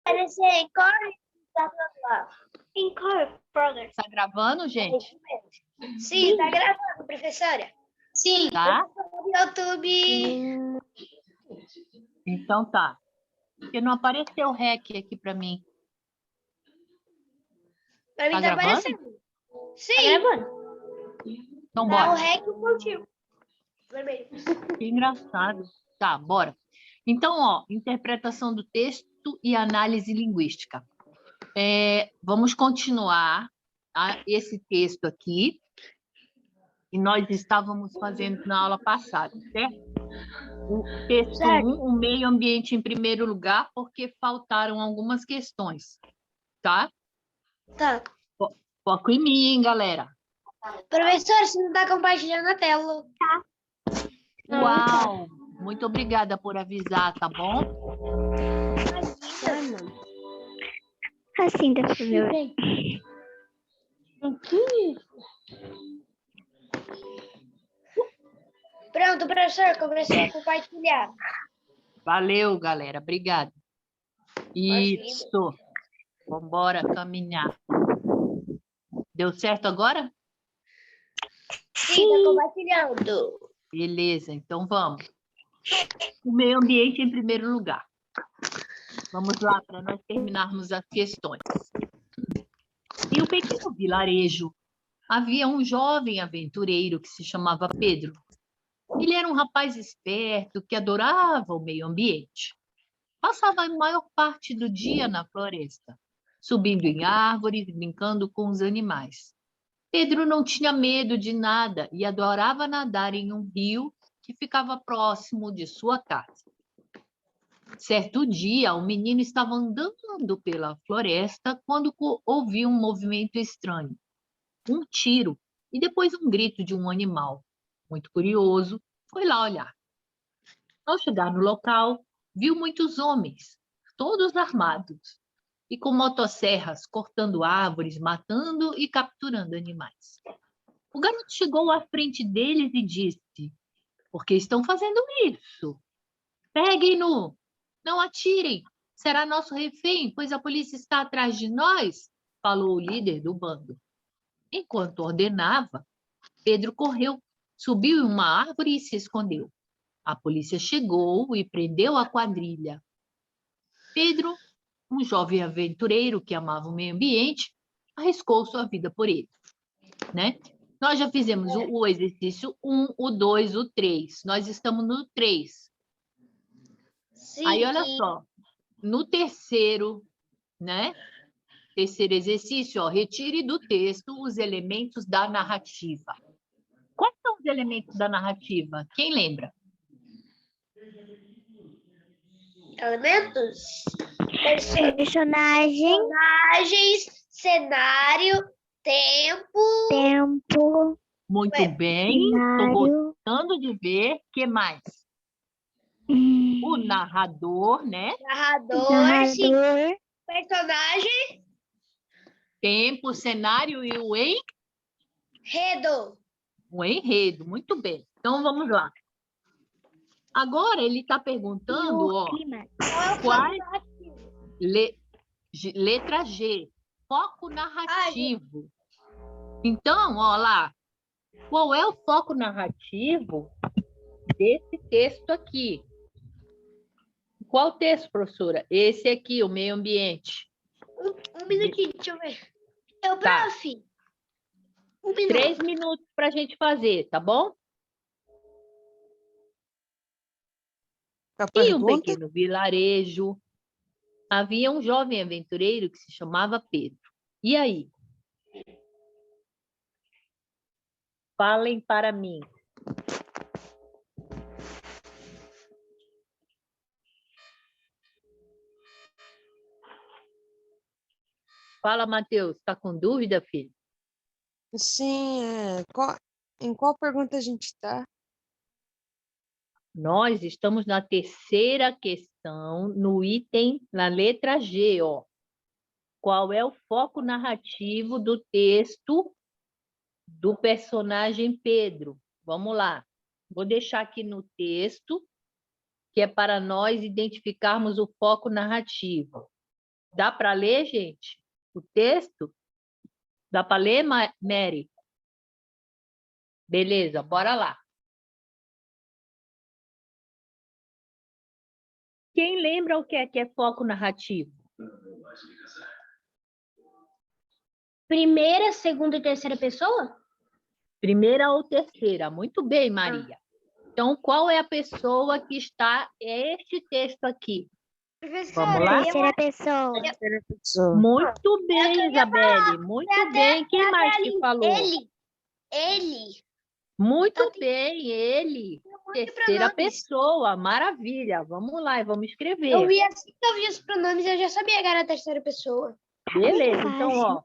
Aparecer em cor, brother. Tá gravando, gente? Sim, tá gravando, professora. Sim. Tá? No YouTube. Então tá. Porque não apareceu o REC aqui para mim. Pra mim Tá tá gravando? aparecendo. Sim. Tá gravando. Então Tá o bora. REC e o pontinho. Vermelho. Que engraçado. Tá, bora. Então, ó, interpretação do texto e análise linguística. Vamos continuar esse texto aqui, que nós estávamos fazendo na aula passada, certo? O texto 1, o meio ambiente em primeiro lugar, porque faltaram algumas questões, tá? Tá. Foco em mim, galera. Professor, você não tá compartilhando a tela. Tá. Uau! Muito obrigada por avisar, tá bom? Assim, dá pra ver. Pronto, professor, comecei a compartilhar. Valeu, galera. Obrigada. Isso. Vamos embora caminhar. Deu certo agora? Sim, tá compartilhando. Beleza, então vamos. O meio ambiente em primeiro lugar. Vamos lá, para nós terminarmos as questões. Em um pequeno vilarejo, havia um jovem aventureiro que se chamava Pedro. Ele era um rapaz esperto que adorava o meio ambiente. Passava a maior parte do dia na floresta, subindo em árvores, brincando com os animais. Pedro não tinha medo de nada e adorava nadar em um rio que ficava próximo de sua casa. Certo dia, o menino estava andando pela floresta quando ouviu um movimento estranho, um tiro e depois um grito de um animal. Muito curioso, foi lá olhar. Ao chegar no local, viu muitos homens, todos armados, e com motosserras cortando árvores, matando e capturando animais. O garoto chegou à frente deles e disse: "Por que estão fazendo isso? Peguem-no! Não atirem! Será nosso refém, pois a polícia está atrás de nós", falou o líder do bando. Enquanto ordenava, Pedro correu, subiu em uma árvore e se escondeu. A polícia chegou e prendeu a quadrilha. Pedro, um jovem aventureiro que amava o meio ambiente, arriscou sua vida por ele, né? Nós já fizemos o exercício 1, o 2, o 3. Nós estamos no 3. Sim. Aí, olha só. No terceiro, né? Terceiro exercício, ó, retire do texto os elementos da narrativa. Quais são os elementos da narrativa? Quem lembra? Elementos? Personagem, Personagens, cenário, tempo. Muito Ué, bem. Estou cenário, gostando de ver. O que mais? O narrador, né? narrador, sim. narrador, Personagem, Tempo, cenário e enredo. o enredo. Muito bem. Então, vamos lá. Agora, ele está e perguntando, o ó, clima. Qual é o quais... foco narrativo? Letra G, foco narrativo. Então, ó lá, qual é o foco narrativo desse texto aqui? Qual texto, professora? Esse aqui, o meio ambiente. Um minutinho, deixa eu ver. É o Tá. prof. Um minuto. 3 minutos para a gente fazer, tá bom? A Em um pergunta? pequeno vilarejo, havia um jovem aventureiro que se chamava Pedro. E aí? Falem para mim. Fala, Matheus. Está com dúvida, filho? Sim, em qual pergunta a gente está? Nós estamos na terceira questão, no item, na letra G, ó. Qual é o foco narrativo do texto do personagem Pedro? Vamos lá. Vou deixar aqui no texto, que é para nós identificarmos o foco narrativo. Dá para ler, gente? O texto? Dá para ler, Mary? Beleza, bora lá. Quem lembra o que é foco narrativo? Primeira, segunda e terceira pessoa? Primeira ou terceira? Muito bem, Maria. Então, qual é a pessoa que está... É este texto aqui. Vamos lá? Terceira pessoa. Terceira pessoa. Muito bem, Isabelle. Muito bem. Quem mais que falou? Ele. Muito bem, ele. Muitos Terceira pronomes. pessoa. Maravilha. Vamos lá e vamos escrever. Eu vi assim que eu vi os pronomes, eu já sabia que era a terceira pessoa. Beleza, Muito então, ó,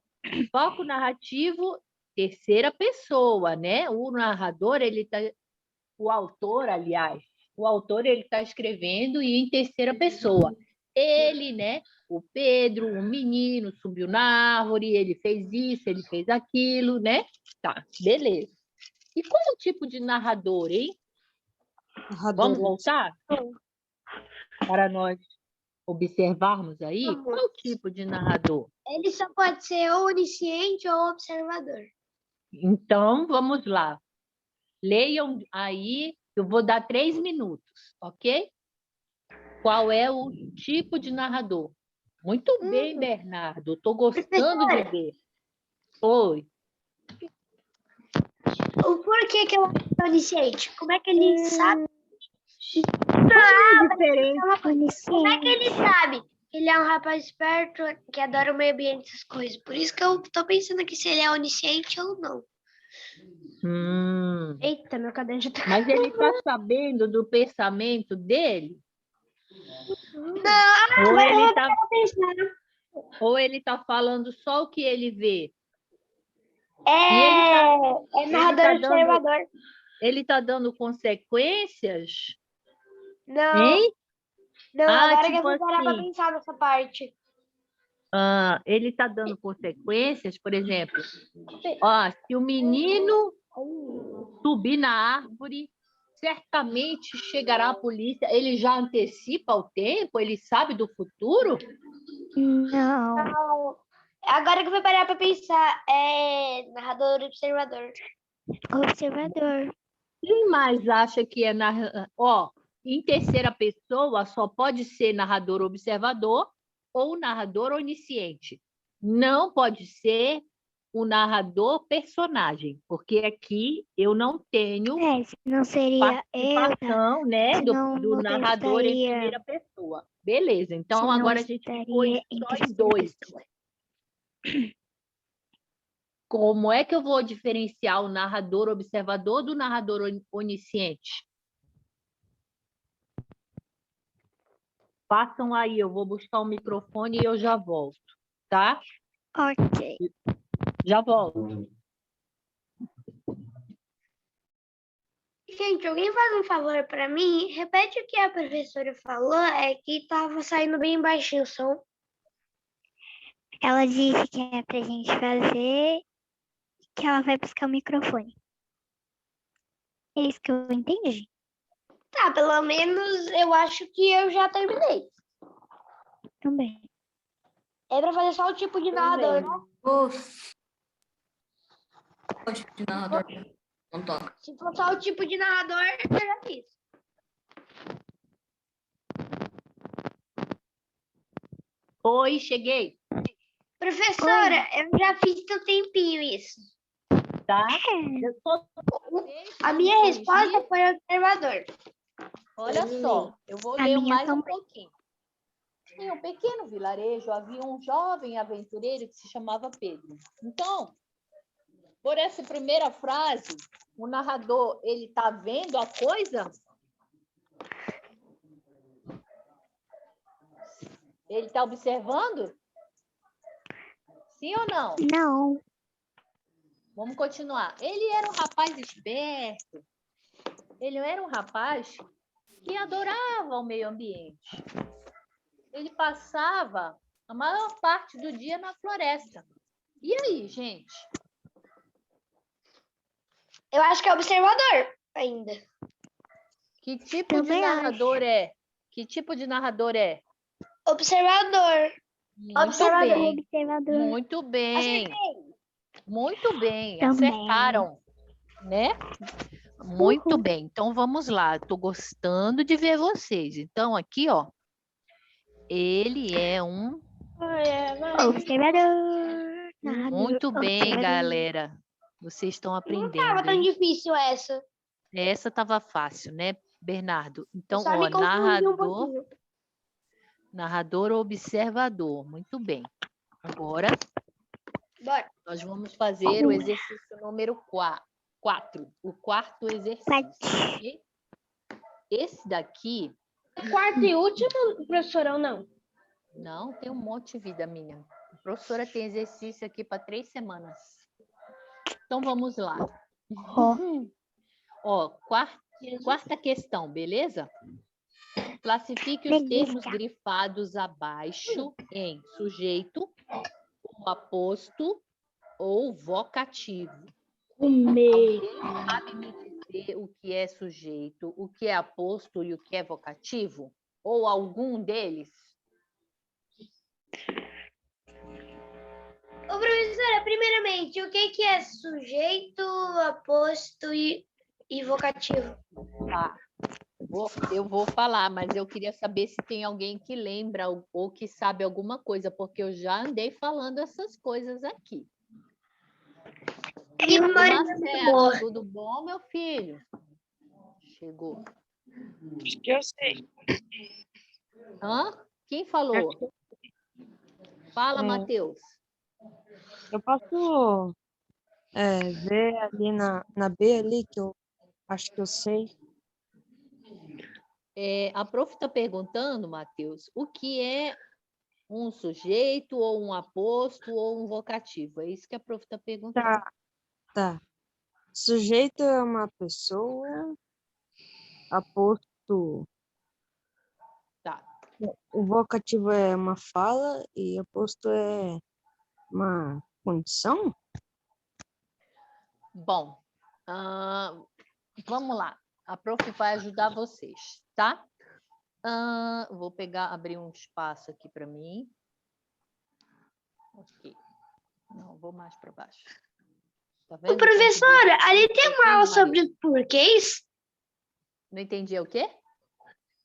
foco narrativo, terceira pessoa, né? O narrador, o autor, aliás, o autor, ele está escrevendo e em terceira pessoa. Ele, né? O Pedro, o menino, subiu na árvore, ele fez isso, ele fez aquilo, né? Tá, beleza. E qual é o tipo de narrador, hein? Vamos voltar? Para nós observarmos aí, qual é o tipo de narrador? Ele só pode ser ou onisciente ou observador. Então, vamos lá. Leiam aí, eu vou dar 3 minutos, ok? Qual é o tipo de narrador? Muito bem, Bernardo. Estou gostando de ver. Oi. O porquê que eu é onisciente? Como é que ele sabe? Como é que ele sabe? Ele é um rapaz esperto que adora o meio ambiente, essas coisas. Por isso que eu tô pensando aqui se ele é onisciente ou não. Eita, meu caderno já tá... Mas ele está sabendo do pensamento dele? Não, Ou ele está falando só o que ele vê? é narrador ele tá observador. Ele está dando consequências? Não, Hein? não, agora que eu tipo vou parar pra assim. pensar nessa parte. Ele está dando consequências, por exemplo, ó, se o menino subir na árvore, certamente chegará a polícia. Ele já antecipa o tempo? Ele sabe do futuro? Não. Não. Agora que eu vou parar pra pensar, é narrador observador. Observador. Quem mais acha que é Ó, em terceira pessoa só pode ser narrador observador ou narrador onisciente. Não pode ser o narrador personagem, porque aqui eu não tenho Não seria eu, participação, né, senão do não narrador em estaria- primeira pessoa. Beleza, então senão agora a gente ficou estaria em só em terceira 2. pessoa. Como é que eu vou diferenciar o narrador observador do narrador onisciente? Passam aí, eu vou buscar o microfone e eu já volto, tá? Ok. Já volto. Gente, alguém faz um favor pra mim? Repete o que a professora falou, é que tava saindo bem baixinho o som. Ela disse que é pra gente fazer, que ela vai buscar o microfone. É isso que eu entendi. Tá, pelo menos eu acho que eu já terminei. Também. É pra fazer só o tipo de narrador, né? O tipo de narrador não toca. Se for só o tipo de narrador, eu já fiz. Oi, cheguei, Professora, eu já fiz tem um tempinho isso. tá? Eu tô... A minha resposta foi observador. Olha só, eu vou A ler minha mais um também. pouquinho. Em um pequeno vilarejo havia um jovem aventureiro que se chamava Pedro. Então, por essa primeira frase, o narrador, ele está vendo a coisa? Ele está observando? Sim ou não? Não. Vamos continuar. Ele era um rapaz esperto. Ele era um rapaz que adorava o meio ambiente. Ele passava a maior parte do dia na floresta. E aí, gente? Eu acho que é observador ainda. Que tipo de Também narrador é? Que tipo de narrador é? Observador. Muito Observador. bem, Observador. muito bem. Acertei. Muito bem, Também. acertaram, né? Muito Uhul. bem. Então vamos lá. Estou gostando de ver vocês. Então aqui, ó, ele é um. Observador. Narrador. Muito bem, Observador. galera. Vocês estão Não aprendendo. tava tão Hein? difícil essa. Essa estava fácil, né, Bernardo? Então, Só ó, me confundi um narrador, pouquinho. narrador, observador. Muito bem. Agora Bora. nós vamos fazer o exercício número 4, o quarto exercício. Ok? Esse daqui, Quarto e último, professora, ou não? não, tem um monte de vida minha. A professora tem exercício aqui para 3 semanas. Então vamos lá. Ó, quarta questão, beleza? Classifique os termos grifados abaixo em sujeito, ou aposto ou vocativo. Alguém sabe me dizer o que é sujeito, o que é aposto e o que é vocativo? Ou algum deles? Ô, professora, primeiramente, o que é sujeito, aposto e vocativo? Tá. Eu vou falar, mas eu queria saber se tem alguém que lembra ou que sabe alguma coisa, porque eu já andei falando essas coisas aqui. Marcelo, tudo bom, meu filho? Chegou. Acho que eu sei. Hã? Quem falou? Fala, É. Matheus. Eu posso ver ali na B ali, que eu acho que eu sei. A prof está perguntando, Matheus, o que é um sujeito, ou um aposto, ou um vocativo? É isso que a prof está perguntando. Tá. Sujeito é uma pessoa, aposto. Tá. O vocativo é uma fala e aposto é uma condição? Bom, vamos lá. A prof vai ajudar vocês, tá? Vou abrir um espaço aqui para mim. Ok. Não, vou mais para baixo. Tá vendo? Ô, professora, ali tem uma aula Maria. sobre porquês? Não entendi o quê?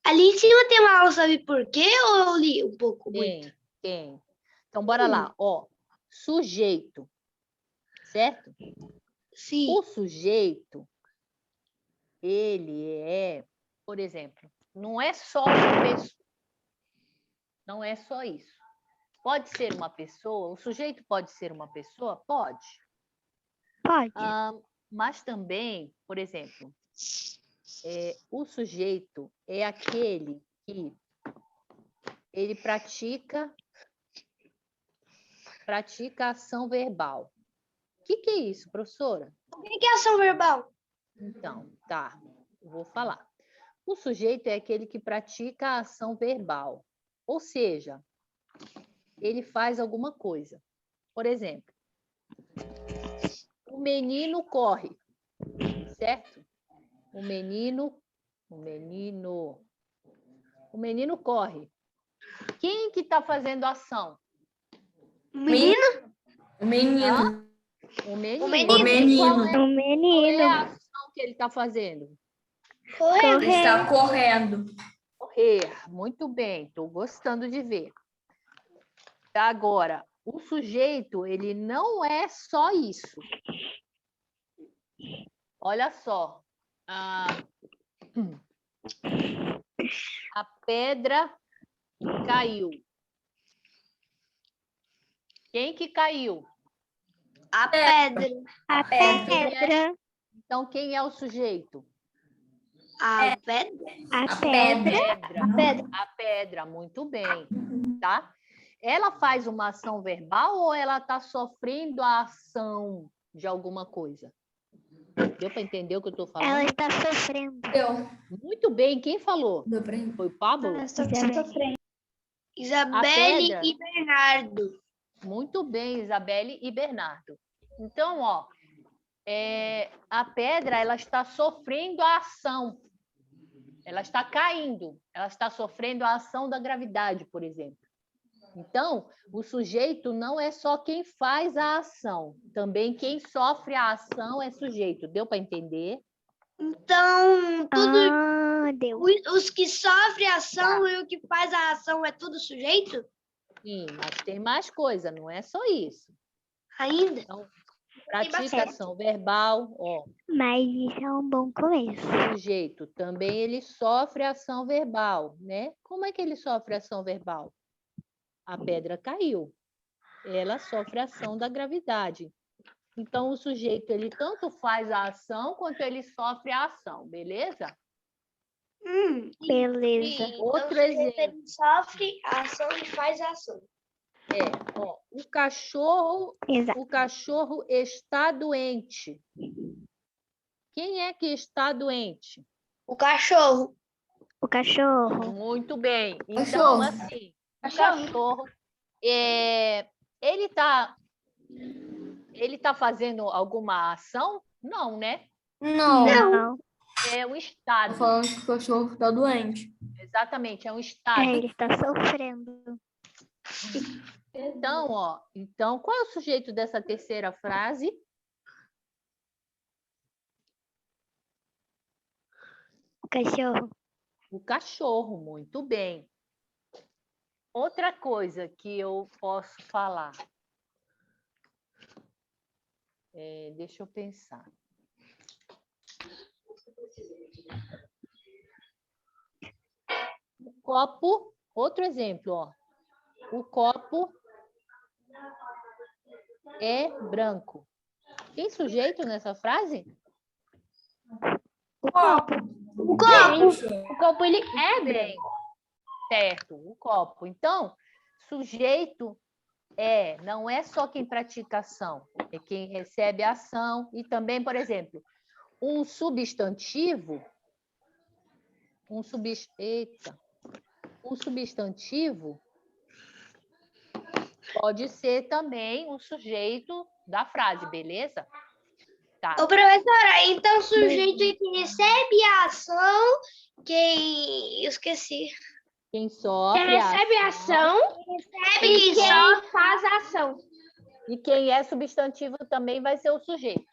Ali em cima tem uma aula sobre porquê ou eu li um pouco muito? Tem. Então, bora lá. Ó, sujeito, certo? Sim. O sujeito, ele é, por exemplo, não é só uma pessoa. Não é só isso. Pode ser uma pessoa, o sujeito pode ser uma pessoa? Pode. Pode. Mas também, por exemplo, o sujeito é aquele que ele pratica ação verbal. O que é isso, professora? O que é ação verbal? Então, tá, vou falar. O sujeito é aquele que pratica a ação verbal, ou seja, ele faz alguma coisa. Por exemplo, o menino corre, certo? O menino corre. Quem que está fazendo a ação? Menino? O menino. O menino. O menino. O menino. O Qual é menino. a ação que ele está fazendo? Correndo. Ele está correndo. Correr. Muito bem, estou gostando de ver. Agora, o sujeito, ele não é só isso. Olha só. A pedra caiu. Quem que caiu? A pedra. A pedra. Então, quem é o sujeito? A pedra? A pedra. Pedra. A pedra, muito bem. Tá? Ela faz uma ação verbal ou ela está sofrendo a ação de alguma coisa? Deu para entender o que eu estou falando? Ela está sofrendo. Eu. Muito bem. Quem falou? Deu pra entender. Foi o Pablo? Isabelle pedra. e Bernardo. Muito bem, Isabelle e Bernardo. Então, ó, a pedra, ela está sofrendo a ação. Ela está caindo. Ela está sofrendo a ação da gravidade, por exemplo. Então, o sujeito não é só quem faz a ação, também quem sofre a ação é sujeito. Deu para entender? Então, Deu. os que sofrem a ação e o que faz a ação é tudo sujeito? Sim, mas tem mais coisa, não é só isso. Ainda? Então, pratica ação verbal, ó, Mas isso é um bom começo. o sujeito também ele sofre ação verbal, né? Como é que ele sofre ação verbal? A pedra caiu. Ela sofre ação da gravidade. Então, o sujeito, ele tanto faz a ação, quanto ele sofre a ação, beleza? Beleza. Outro Então, o sujeito, exemplo. ele sofre a ação e faz a ação. Ó, o Exato. cachorro está doente. Quem é que está doente? O cachorro. O cachorro. Muito bem. Então, Cachorro. assim, o cachorro, ele tá fazendo alguma ação? Não, né? Não. Não. É um Tô estado. falando que o cachorro tá doente. Exatamente, é um estado. Ele está sofrendo. Então, qual é o sujeito dessa terceira frase? O cachorro. O cachorro, muito bem. Outra coisa que eu posso falar. Deixa eu pensar. O copo, outro exemplo, ó. O copo é branco. Tem sujeito nessa frase? O copo. O copo. O copo, ele é Bem, certo, o copo. Então, sujeito não é só quem pratica ação, é quem recebe a ação e também, por exemplo, um substantivo, um substantivo pode ser também o sujeito da frase, beleza? Tá. Ô, professora, então o sujeito é que recebe a ação, eu esqueci. Quem sofre Quem recebe a ação, recebe quem só faz a ação. E quem é substantivo também vai ser o sujeito.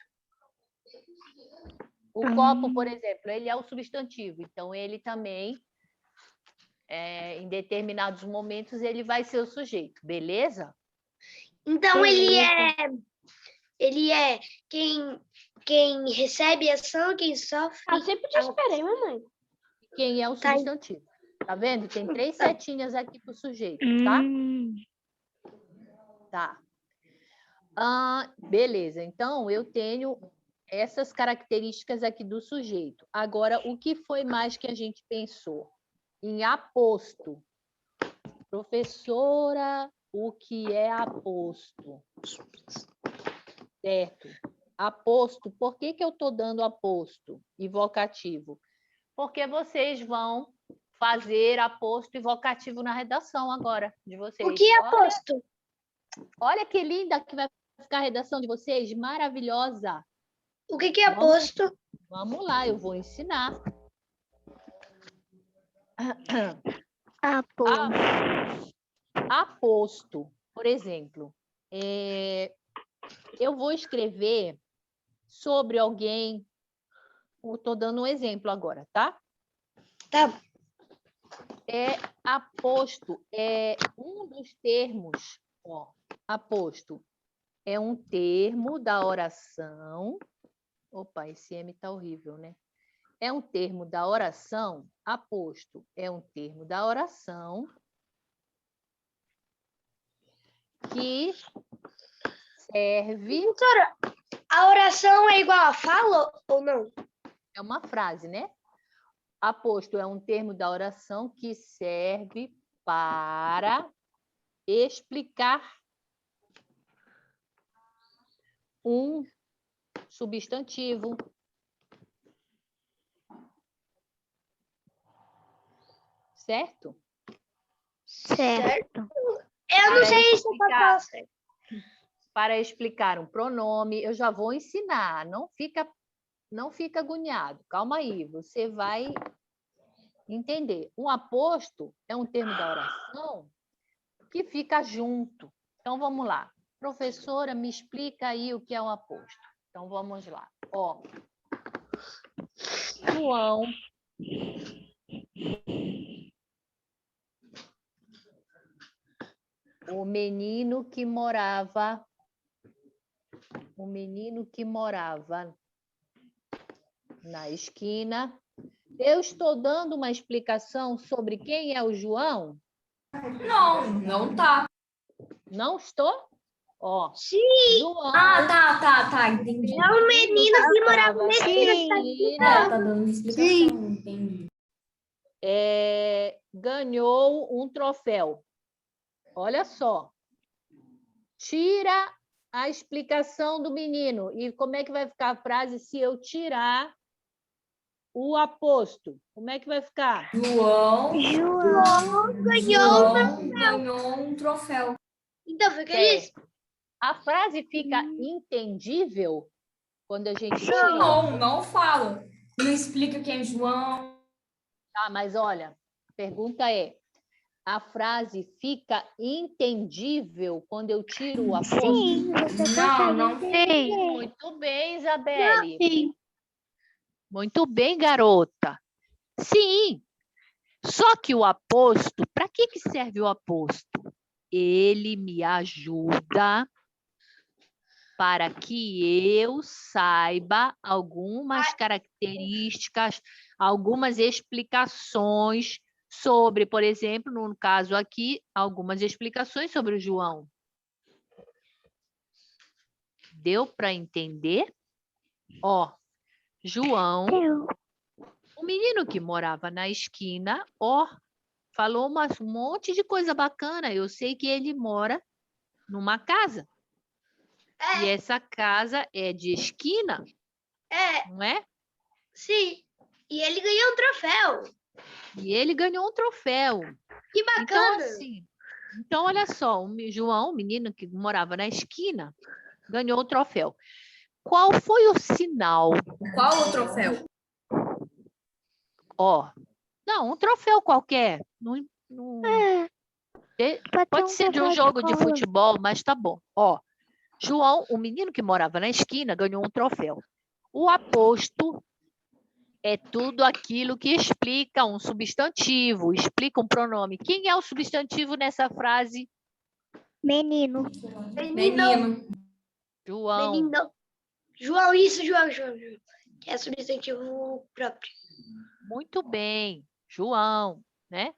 O copo, por exemplo, ele é o substantivo, então ele também, em determinados momentos, ele vai ser o sujeito, beleza? Então ele é quem recebe a ação, quem sofre. Eu sempre te esperei, mamãe. Quem é o Tá aí. substantivo? Tá vendo? Tem 3 setinhas aqui para o sujeito, tá? Tá. Beleza, então eu tenho essas características aqui do sujeito. Agora, o que foi mais que a gente pensou? Em aposto. Professora, o que é aposto? Certo. Aposto, por que eu estou dando aposto e vocativo? Porque vocês vão fazer aposto e vocativo na redação agora de vocês. O que é aposto? Olha que linda que vai ficar a redação de vocês, maravilhosa. O que é aposto? Vamos lá, eu vou ensinar. Aposto, por exemplo, eu vou escrever sobre alguém. Eu estou dando um exemplo agora, tá? Tá. Aposto é um dos termos. Ó, aposto é um termo da oração. Opa, esse M tá horrível, né? É um termo da oração. Aposto é um termo da oração que serve. Doutora, a oração é igual a fala ou não? É uma frase, né? Aposto é um termo da oração que serve para explicar um substantivo. Certo? Certo. Eu não sei se eu falar certo. Para explicar um pronome, eu já vou ensinar. Não fica agoniado. Calma aí, você vai entender. Um aposto é um termo da oração que fica junto. Então, vamos lá. Professora, me explica aí o que é um aposto. Então, vamos lá. Ó, João o menino que morava na esquina. Eu estou dando uma explicação sobre quem é o João? Não tá. Não estou? Ó, Sim, João, Tá, entendi. é um menino que morava na esquina. esquina, Tá dando explicação, entendi. ganhou um troféu. Olha só. Tira a explicação do menino. E como é que vai ficar a frase se eu tirar o aposto? Como é que vai ficar? João Ganhou. ganhou um troféu. Então, foi o que eu disse. A frase fica entendível quando a gente tira. Não fala. Não explica quem é João. Tá, mas olha, a pergunta é: a frase fica entendível quando eu tiro o aposto? Sim, você consegue Não entender. Muito bem, Isabelle. Sim. Muito bem, garota. Sim. Só que o aposto, para que serve o aposto? Ele me ajuda para que eu saiba algumas características, algumas explicações sobre, por exemplo, no caso aqui, algumas explicações sobre o João. Deu para entender? Ó, João, o menino que morava na esquina, ó, falou um monte de coisa bacana. Eu sei que ele mora numa casa. E essa casa é de esquina, não é? Sim. E ele ganhou um troféu. E ele ganhou um troféu. Que bacana. Então, assim, então olha só, o João, o menino que morava na esquina, ganhou o troféu. Qual foi o sinal? Qual o troféu? Ó, não, um troféu qualquer. Pode ser de um jogo de futebol, mas tá bom. Ó, João, o menino que morava na esquina, ganhou um troféu. O aposto é tudo aquilo que explica um substantivo, explica um pronome. Quem é o substantivo nessa frase? Menino. Menino. João. Menino. João, isso, João. Que é substantivo próprio. Muito bem, João, né?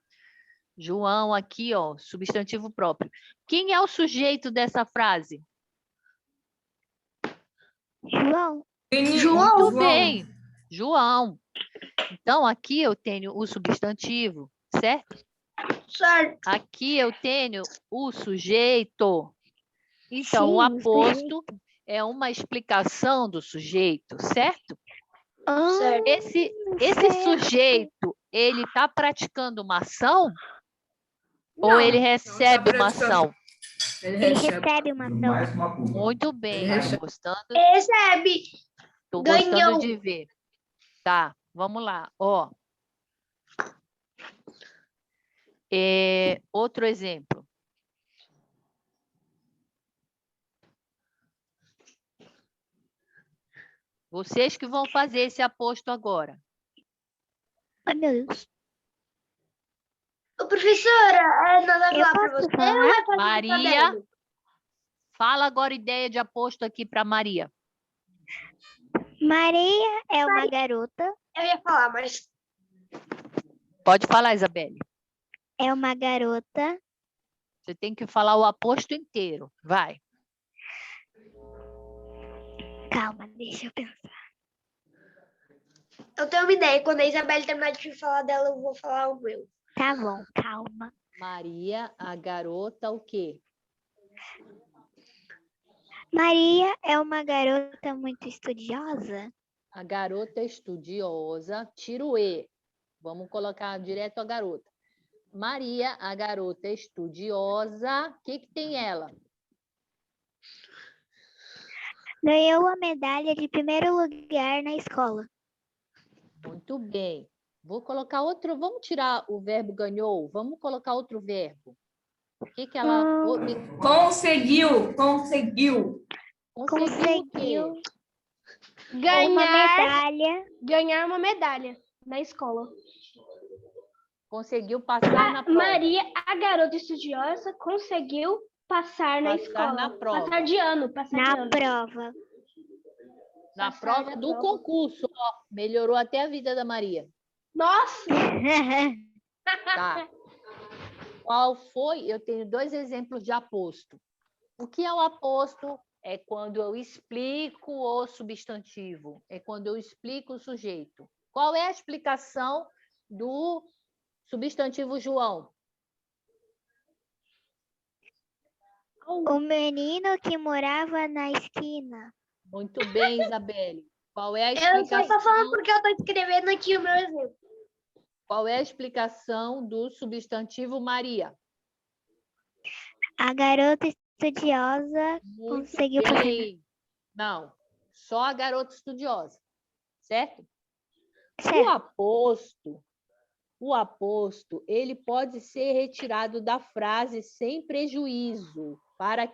João aqui, ó, substantivo próprio. Quem é o sujeito dessa frase? João. Muito bem, João. Então, aqui eu tenho o substantivo, certo? Certo. Aqui eu tenho o sujeito. Então, Sim, o o aposto é uma explicação do sujeito, certo? Certo. Esse certo. sujeito, ele está praticando uma ação? Ou ele recebe uma ação? Ele Ele recebe. recebe uma ação. Muito bem, recebe. Recebe. Tô Ganhou. gostando de ver. Tá, vamos lá. Ó. Outro exemplo. Vocês que vão fazer esse aposto agora. Ai, meu Deus. Ô, professora, nós vamos Eu falar para posso você falar? ou vai fazer Maria. também? Fala agora ideia de aposto aqui para Maria. Maria é uma garota. Eu ia falar, mas Pode falar, Isabelle. É uma garota. Você tem que falar o aposto inteiro. Vai. Calma, deixa eu pensar. eu tenho uma ideia. Quando a Isabelle terminar de falar dela, eu vou falar o meu. Tá bom, calma. Maria, a garota, o quê? Maria é uma garota muito estudiosa. A garota estudiosa, tira o E. Vamos colocar direto a garota. Maria, a garota estudiosa, o que tem ela? Ganhou a medalha de primeiro lugar na escola. Muito bem. Vou colocar outro, vamos tirar o verbo ganhou, vamos colocar outro verbo. O que que ela Conseguiu. conseguiu o quê? Conseguiu uma Ganhar, medalha. ganhar uma medalha na escola. Conseguiu passar na prova. Maria, a garota estudiosa, conseguiu passar na Passar escola. na prova. Passar de ano, passar de Na ano. prova. Na Passar prova na do prova. concurso, ó. Melhorou até a vida da Maria. Nossa! Tá. Qual foi? Eu tenho 2 exemplos de aposto. O que é o aposto? É quando eu explico o substantivo. É quando eu explico o sujeito. Qual é a explicação do substantivo João? O menino que morava na esquina. Muito bem, Isabelle. Qual é a Eu só explicação? tô falando porque eu tô escrevendo aqui o meu exemplo. Qual é a explicação do substantivo Maria? A garota estudiosa Muito conseguiu passar. bem. Não, só a garota estudiosa, certo? Certo. O aposto, ele pode ser retirado da frase sem prejuízo para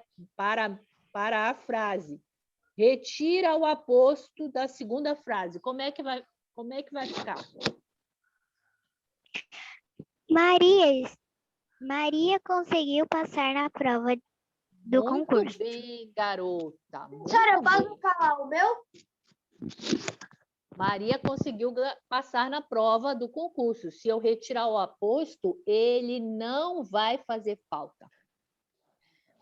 a frase. Retira o aposto da segunda frase. Como é que vai ficar? Maria conseguiu passar na prova do Muito concurso. bem, garota. Muito Senhora, eu bem. posso falar o meu? Maria conseguiu passar na prova do concurso. Se eu retirar o aposto, ele não vai fazer falta.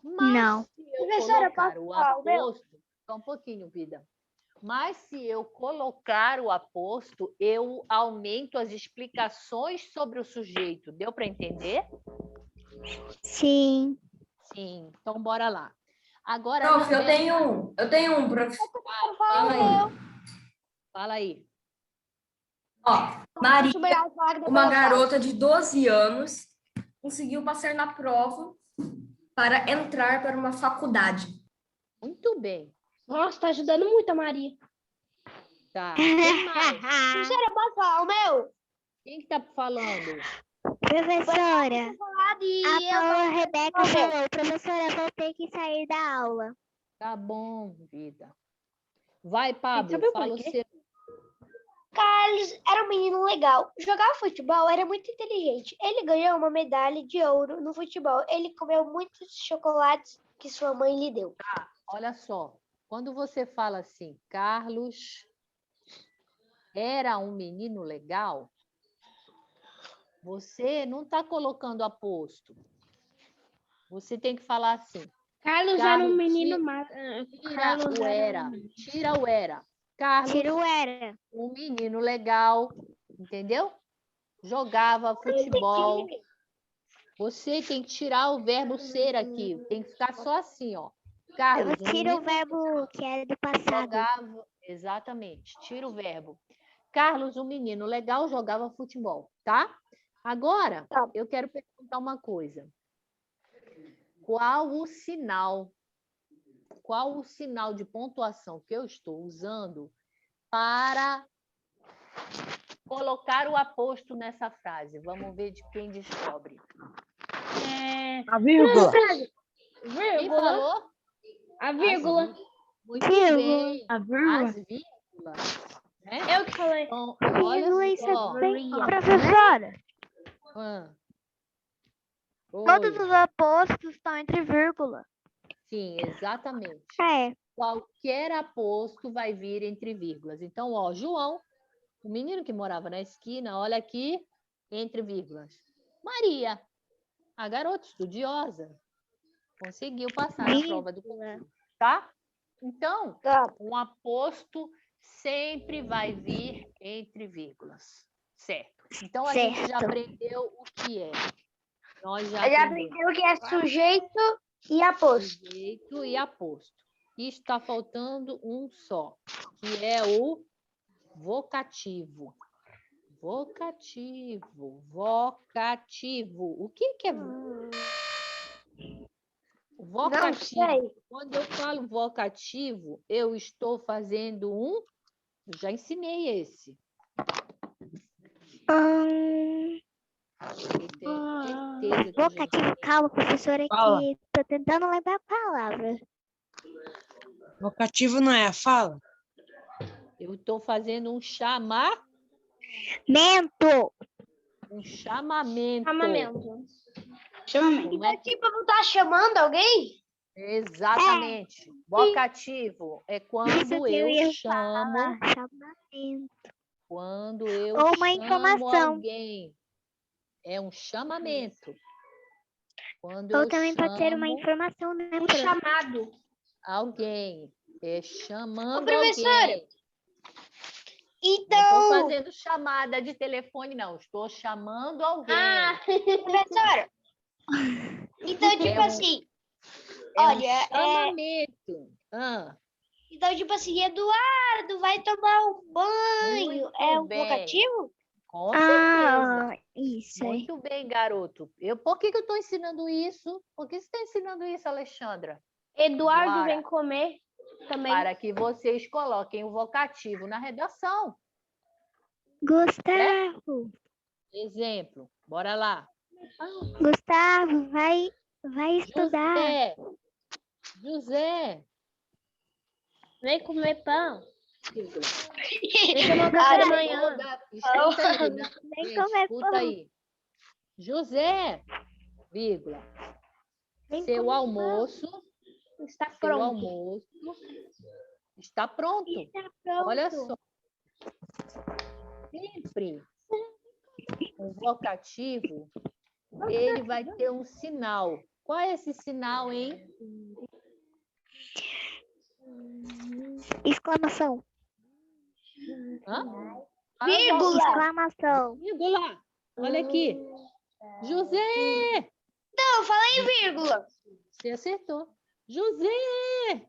Mas Não. se eu Professora, colocar posso o falar o meu? aposto, só um pouquinho, vida. Mas se eu colocar o aposto, eu aumento as explicações sobre o sujeito. Deu para entender? Sim. Sim. Então bora lá. Agora, Prof, eu Isabela, tenho um, prof. fala aí. Ó, Maria, uma garota de 12 anos, conseguiu passar na prova para entrar para uma faculdade. Muito bem. Nossa, tá ajudando muito a Maria. Tá. Quem mais? Professora, posso falar o meu? Quem que tá falando? Professora, E a eu Paula Rebeca falar o meu. falou, professora, vou ter que sair da aula. Tá bom, vida. Vai, Pablo, saber o fala o porquê? seu. Carlos era um menino legal. Jogava futebol, era muito inteligente. Ele ganhou uma medalha de ouro no futebol. Ele comeu muitos chocolates que sua mãe lhe deu. Olha só, quando você fala assim, Carlos era um menino legal, você não está colocando aposto. Você tem que falar assim, Carlos era um menino tira o era. Tira o era. Carlos, Tiro era. um menino legal, entendeu? Jogava futebol. Você tem que tirar o verbo ser aqui. Tem que ficar só assim, ó. Carlos, Eu tiro o verbo que é do passado. jogava. Exatamente, tira o verbo. Carlos, um menino legal, jogava futebol, tá? Agora, eu quero perguntar uma coisa. Qual o sinal de pontuação que eu estou usando para colocar o aposto nessa frase? Vamos ver de quem descobre. A vírgula. Quem falou? A vírgula. Muito Vírgula. bem. A vírgula. As vírgulas. Né? Eu que falei. Então, Vírgula, olha isso só. é bem... Professora, Ah. todos Oi. os apostos estão entre vírgula. Sim, exatamente. É. Qualquer aposto vai vir entre vírgulas. Então, ó, João, o menino que morava na esquina, olha aqui, entre vírgulas. Maria, a garota estudiosa, conseguiu passar na prova do concurso, tá? Então, um aposto sempre vai vir entre vírgulas, certo? Então, a gente já aprendeu o que é. Nós já aprendemos que é sujeito e aposto. sujeito e aposto. E está faltando um só, que é o vocativo. Vocativo. O que é vocativo? Não sei. Quando eu falo vocativo, eu estou fazendo um... Eu já ensinei esse. Eu tenho certeza que Vocativo, calma, professora, Fala. aqui. Tô tentando lembrar a palavra. Vocativo não é fala? eu estou fazendo um chamamento. Mento. Um chamamento. Chamamento. Não é? Tipo, não tá chamando alguém? Exatamente. Vocativo é Isso quando que eu eu ia chamo, falar. Chamamento. quando eu Ou uma chamo informação. alguém. É um chamamento. Quando Ou eu também pode ser uma chamo informação, né, Um Fran? chamado. alguém. É chamando Ô, professora, alguém. Não estou Então, fazendo chamada de telefone, não. Estou chamando alguém. professora. Então, tipo um- assim, É um olha, chamamento. então, tipo assim, Eduardo vai tomar um banho. Muito É um bem. vocativo? Com certeza. Isso aí. Muito bem, garoto. Por que eu estou ensinando isso? Por que você está ensinando isso, Alexandra? Eduardo Bora. vem comer também. Para que vocês coloquem o vocativo na redação. Gustavo. Exemplo. Bora lá. Gustavo, vai estudar. José. Vem comer pão. Vírgula. Vem tomar café da manhã. Escuta aí, né? Vem Gente, comer escuta pão. aí. José, vírgula. Vem Seu comer almoço, pão. Está seu pronto. almoço está pronto. Olha só. Sempre um vocativo, ele vai ter um sinal. Qual é esse sinal, hein? Exclamação. Hã? Vírgula. Exclamação. Vírgula. Olha aqui. José! Não, eu falei vírgula. Você acertou. José!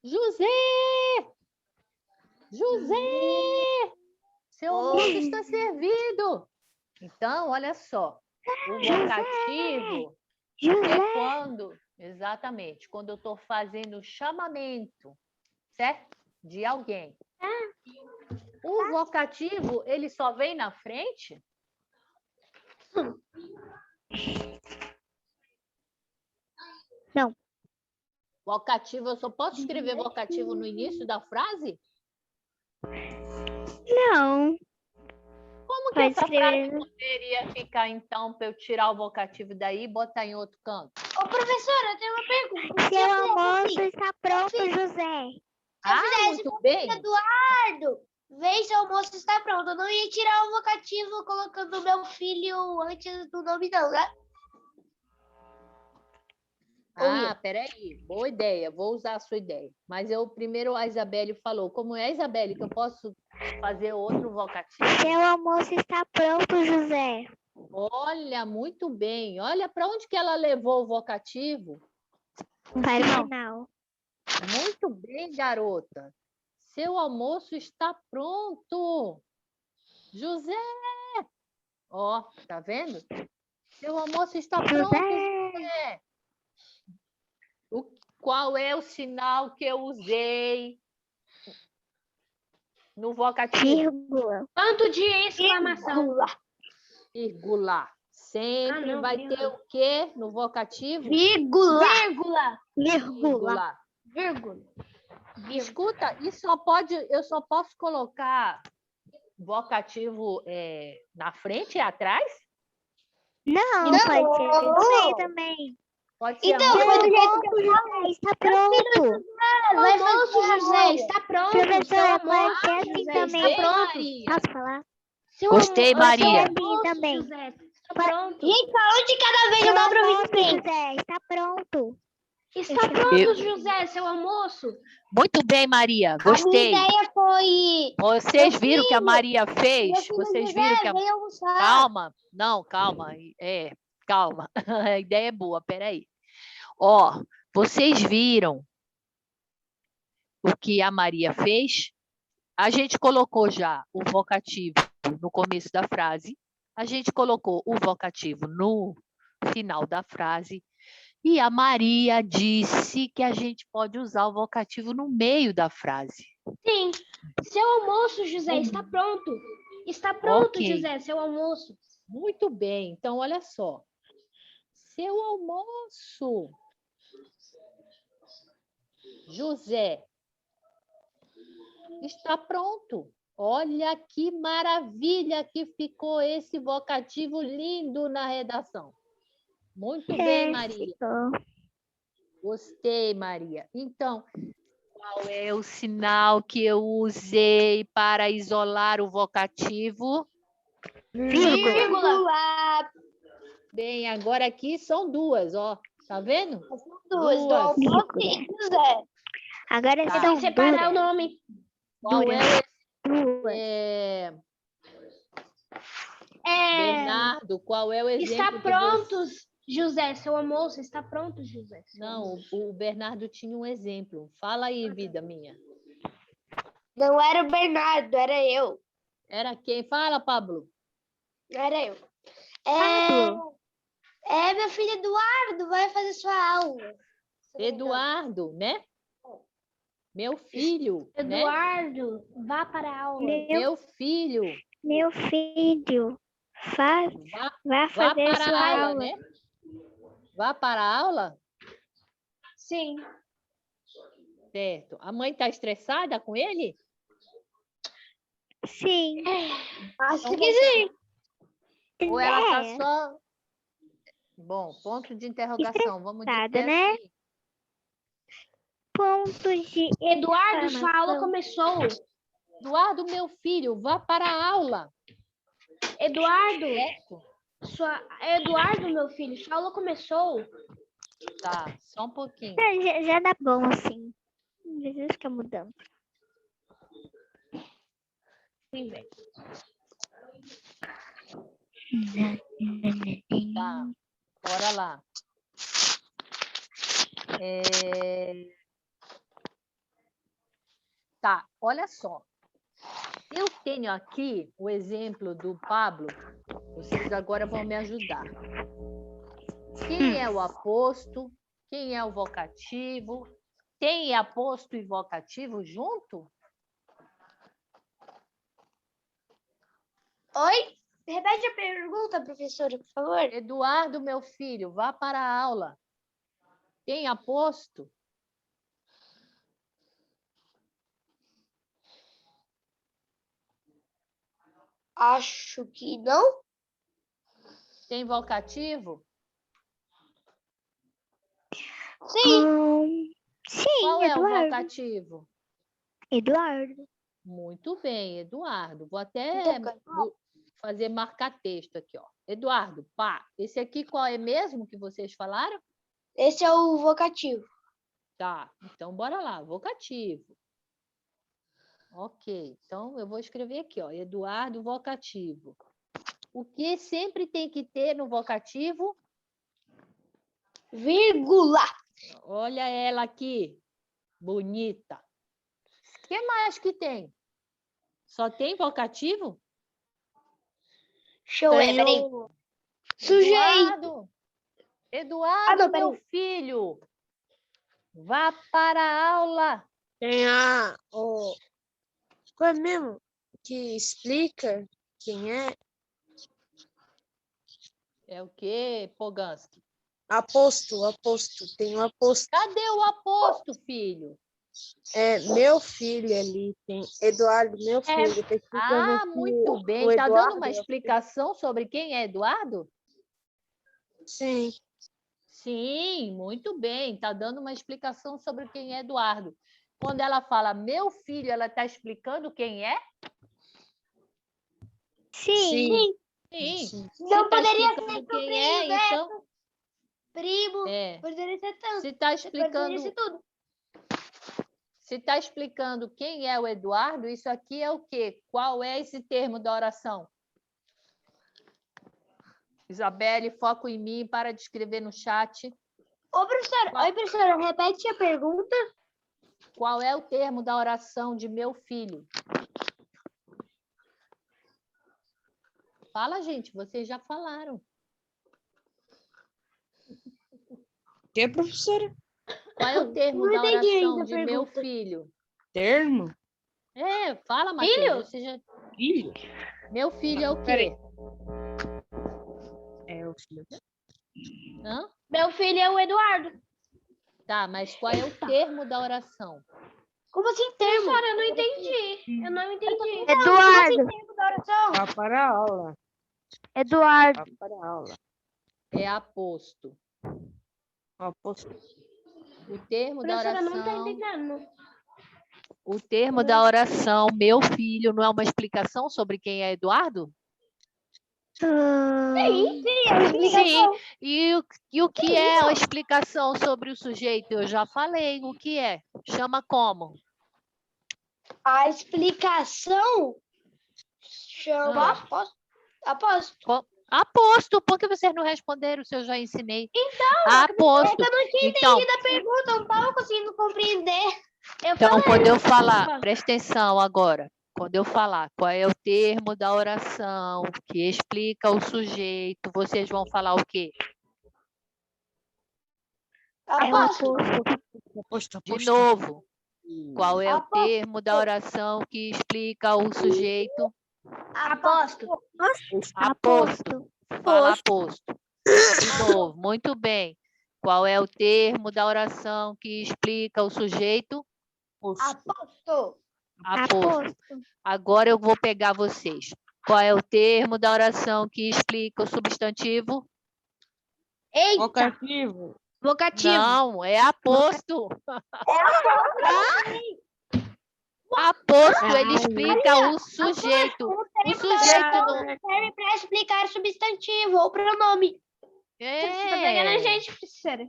José! José! Seu almoço está servido. Então, olha só. O vocativo é quando, exatamente, quando eu estou fazendo o chamamento, certo? De alguém. O vocativo, ele só vem na frente? Não. Vocativo, eu só posso escrever vocativo no início da frase? Não. Como que Pode essa frase escrever. poderia ficar, então, para eu tirar o vocativo daí e botar em outro canto? Ô, professora, eu tenho uma pergunta. Seu almoço está pronto, José. Muito bem. Eduardo, vem, seu almoço está pronto. Eu não ia tirar o vocativo colocando meu filho antes do nome, não, né? Peraí. Boa ideia. Vou usar a sua ideia. Mas primeiro a Isabelle falou. Como é, Isabelle, que eu posso fazer outro vocativo? Seu almoço está pronto, José. Olha, muito bem. Olha para onde que ela levou o vocativo. Para o final. Muito bem, garota. Seu almoço está pronto. José! Ó, tá vendo? Seu almoço está pronto, José. Qual é o sinal que eu usei no vocativo? Vírgula. Ponto de exclamação. Vírgula. Sempre não, vai vírgula. ter o quê no vocativo? Vírgula. Vírgula. Vírgula. Vírgula. Escuta, eu só posso colocar vocativo na frente e atrás? Não, Não. pode ser no meio também. Pode ser Então, aonde? foi do jeito Almoço, José, está pronto. Vai Almoço, fazer José, está pronto. Professora, Seu pode almoço, ser assim José, também. está pronto. Maria. Posso falar? Seu Gostei, almoço, Maria. seu Sim, almoço, também. José, está pronto. Gente, fala de cada vez Seu eu dou pra almoço, ouvir bem. José, está pronto. Está pronto, José, seu almoço. Muito bem, Maria. A Gostei. minha ideia foi... Vocês viram o que a filho, Maria Meu fez? filho Vocês José, viram que a... vem almoçar. Calma. Não, calma. Calma. A ideia é boa, peraí. Ó, vocês viram o que a Maria fez? A gente colocou já o vocativo no começo da frase. A gente colocou o vocativo no final da frase. E a Maria disse que a gente pode usar o vocativo no meio da frase. Sim. Seu almoço, José, está pronto. Está pronto, Ok. José, seu almoço. Muito bem. Então, olha só. Seu almoço. José. Está pronto. Olha que maravilha que ficou esse vocativo lindo na redação. Muito bem, Maria. Ficou. Gostei, Maria. Então, qual é o sinal que eu usei para isolar o vocativo? Vírgula. Bem, agora aqui são duas, ó. Tá vendo? Duas. Do almoço e José. Agora Tá. são Tem que separar o duas. nome. Qual é o Duas. Bernardo, qual é o exemplo? Está que pronto, José. Seu almoço está pronto, José. Não, o Bernardo tinha um exemplo. Fala aí, vida minha. Não era o Bernardo, era eu. Era quem? Fala, Pablo. Era eu. Pablo. Meu filho Eduardo vai fazer sua aula. Eduardo, né? Meu filho, né? Eduardo, vá para a aula. Meu filho. Meu filho, vá Vá fazer para sua a aula, aula. né? Vá para a aula? Sim. Certo. A mãe está estressada com ele? Sim. Acho que sim. Ou ela está É. só... Bom, ponto de interrogação. Vamos dizer Estressada, né? assim. Pontos de Eduardo, sua aula exclamação. começou. Eduardo, meu filho, vá para a aula. Eduardo, Certo? Eduardo, meu filho, sua aula começou. Tá, só um pouquinho. Já dá bom, assim. Às vezes fica mudando. Sim, velho. Tá, bora lá. Tá, olha só. Eu tenho aqui o exemplo do Pablo. Vocês agora vão me ajudar. Quem é o aposto? Quem é o vocativo? Tem aposto e vocativo junto? Oi? Repete a pergunta, professora, por favor. Eduardo, meu filho, vá para a aula. Tem aposto? Acho que não. Tem vocativo? Sim. Sim, Qual é o Eduardo. vocativo? Eduardo. Muito bem, Eduardo. Vou até fazer marcar texto aqui, ó. Eduardo, pá, esse aqui qual é mesmo que vocês falaram? Esse é o vocativo. Tá, então bora lá, vocativo. Ok, então eu vou escrever aqui, ó, Eduardo, vocativo. O que sempre tem que ter no vocativo? Vírgula. Olha ela aqui, bonita. O que mais que tem? Só tem vocativo? Deixa eu ver, peraí. Sujei. Eduardo, não, meu peraí. filho, vá para a aula. Tem qual é mesmo que explica quem é? É o quê, Poganski? Aposto. Tem um aposto. Cadê o aposto, filho? É meu filho ali, tem Eduardo, meu filho. Ah, muito bem. Está dando uma explicação sobre quem é Eduardo? Sim. Sim, muito bem. Está dando uma explicação sobre quem é Eduardo. Quando ela fala meu filho, ela está explicando quem é? Sim. Sim. Não poderia explicando ser quem é, sobrinho, né? então. Primo. É. Poderia ser tanto. Se está Poderia explicando. ser tudo. Se está explicando quem é o Eduardo, isso aqui é o quê? Qual é esse termo da oração? Isabelle, foco em mim para de escrever no chat. Oi, professora, repete a pergunta. Qual é o termo da oração de meu filho? Fala, gente, vocês já falaram. Que, professora? Qual é o termo Não da entendi oração ainda a de meu pergunta. filho? Termo? Fala, Matheus. Filho? Você já... Filho? Meu filho é o quê? Peraí. filho? Hã? Meu filho é o Eduardo. Tá, mas qual é o termo da oração? Como assim termo? Professora, eu não entendi. Eu não entendi. Eduardo. Termo da oração. Vá para a aula. Eduardo. Vá para a aula. É aposto. Aposto. O termo da Professora, não tá oração. entendendo. O termo da oração, meu filho, não é uma explicação sobre quem é Eduardo? Sim, é uma explicação. Sim. E o que é a explicação sobre o sujeito? Eu já falei. O que é? Chama como? A explicação chama aposto. Aposto. Por que vocês não responderam se eu já ensinei? Então, Aposto. eu não tinha Então, entendido a pergunta, eu não estava conseguindo compreender. então, quando eu falar, presta atenção agora. Quando eu falar qual é o termo da oração que explica o sujeito, vocês vão falar o quê? Aposto. Aposto. De novo. Qual é o termo da oração que explica o sujeito? Aposto. Aposto. Fala aposto. De novo. Muito bem. Qual é o termo da oração que explica o sujeito? Aposto. Aposto. Agora eu vou pegar vocês. Qual é o termo da oração que explica o substantivo? Eita. Vocativo. Vocativo. Não, é aposto. Aposto, ele explica o sujeito. O sujeito não... Serve para explicar substantivo ou pronome. É. Você tá pegando a gente, professora.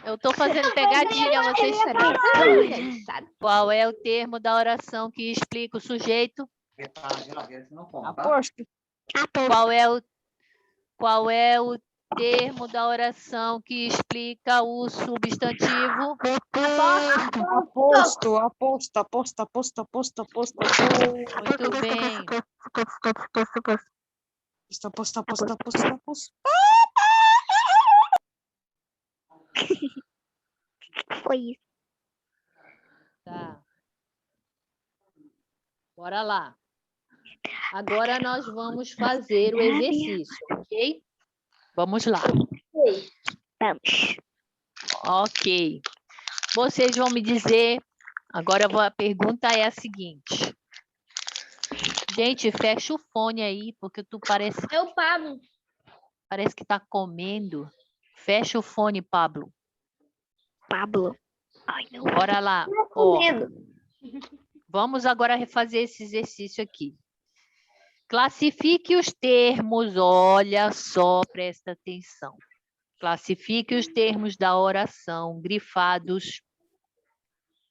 Eu estou fazendo pegadinha, vocês sabem. Qual é o termo da oração que explica o sujeito? Aposto. Qual é o termo da oração que explica o substantivo? Aposto. Muito bem. Aposto. Foi isso. Tá. Bora lá. Agora nós vamos fazer o exercício, ok? Vamos lá. Vamos. Ok. Vocês vão me dizer... Agora a pergunta é a seguinte. Gente, fecha o fone aí, porque tu parece Eu pago. que tá comendo. Fecha o fone, Pablo. Pablo. Ai, não. Bora lá. Ó, vamos agora refazer esse exercício aqui. Classifique os termos, olha só, presta atenção. Classifique os termos da oração grifados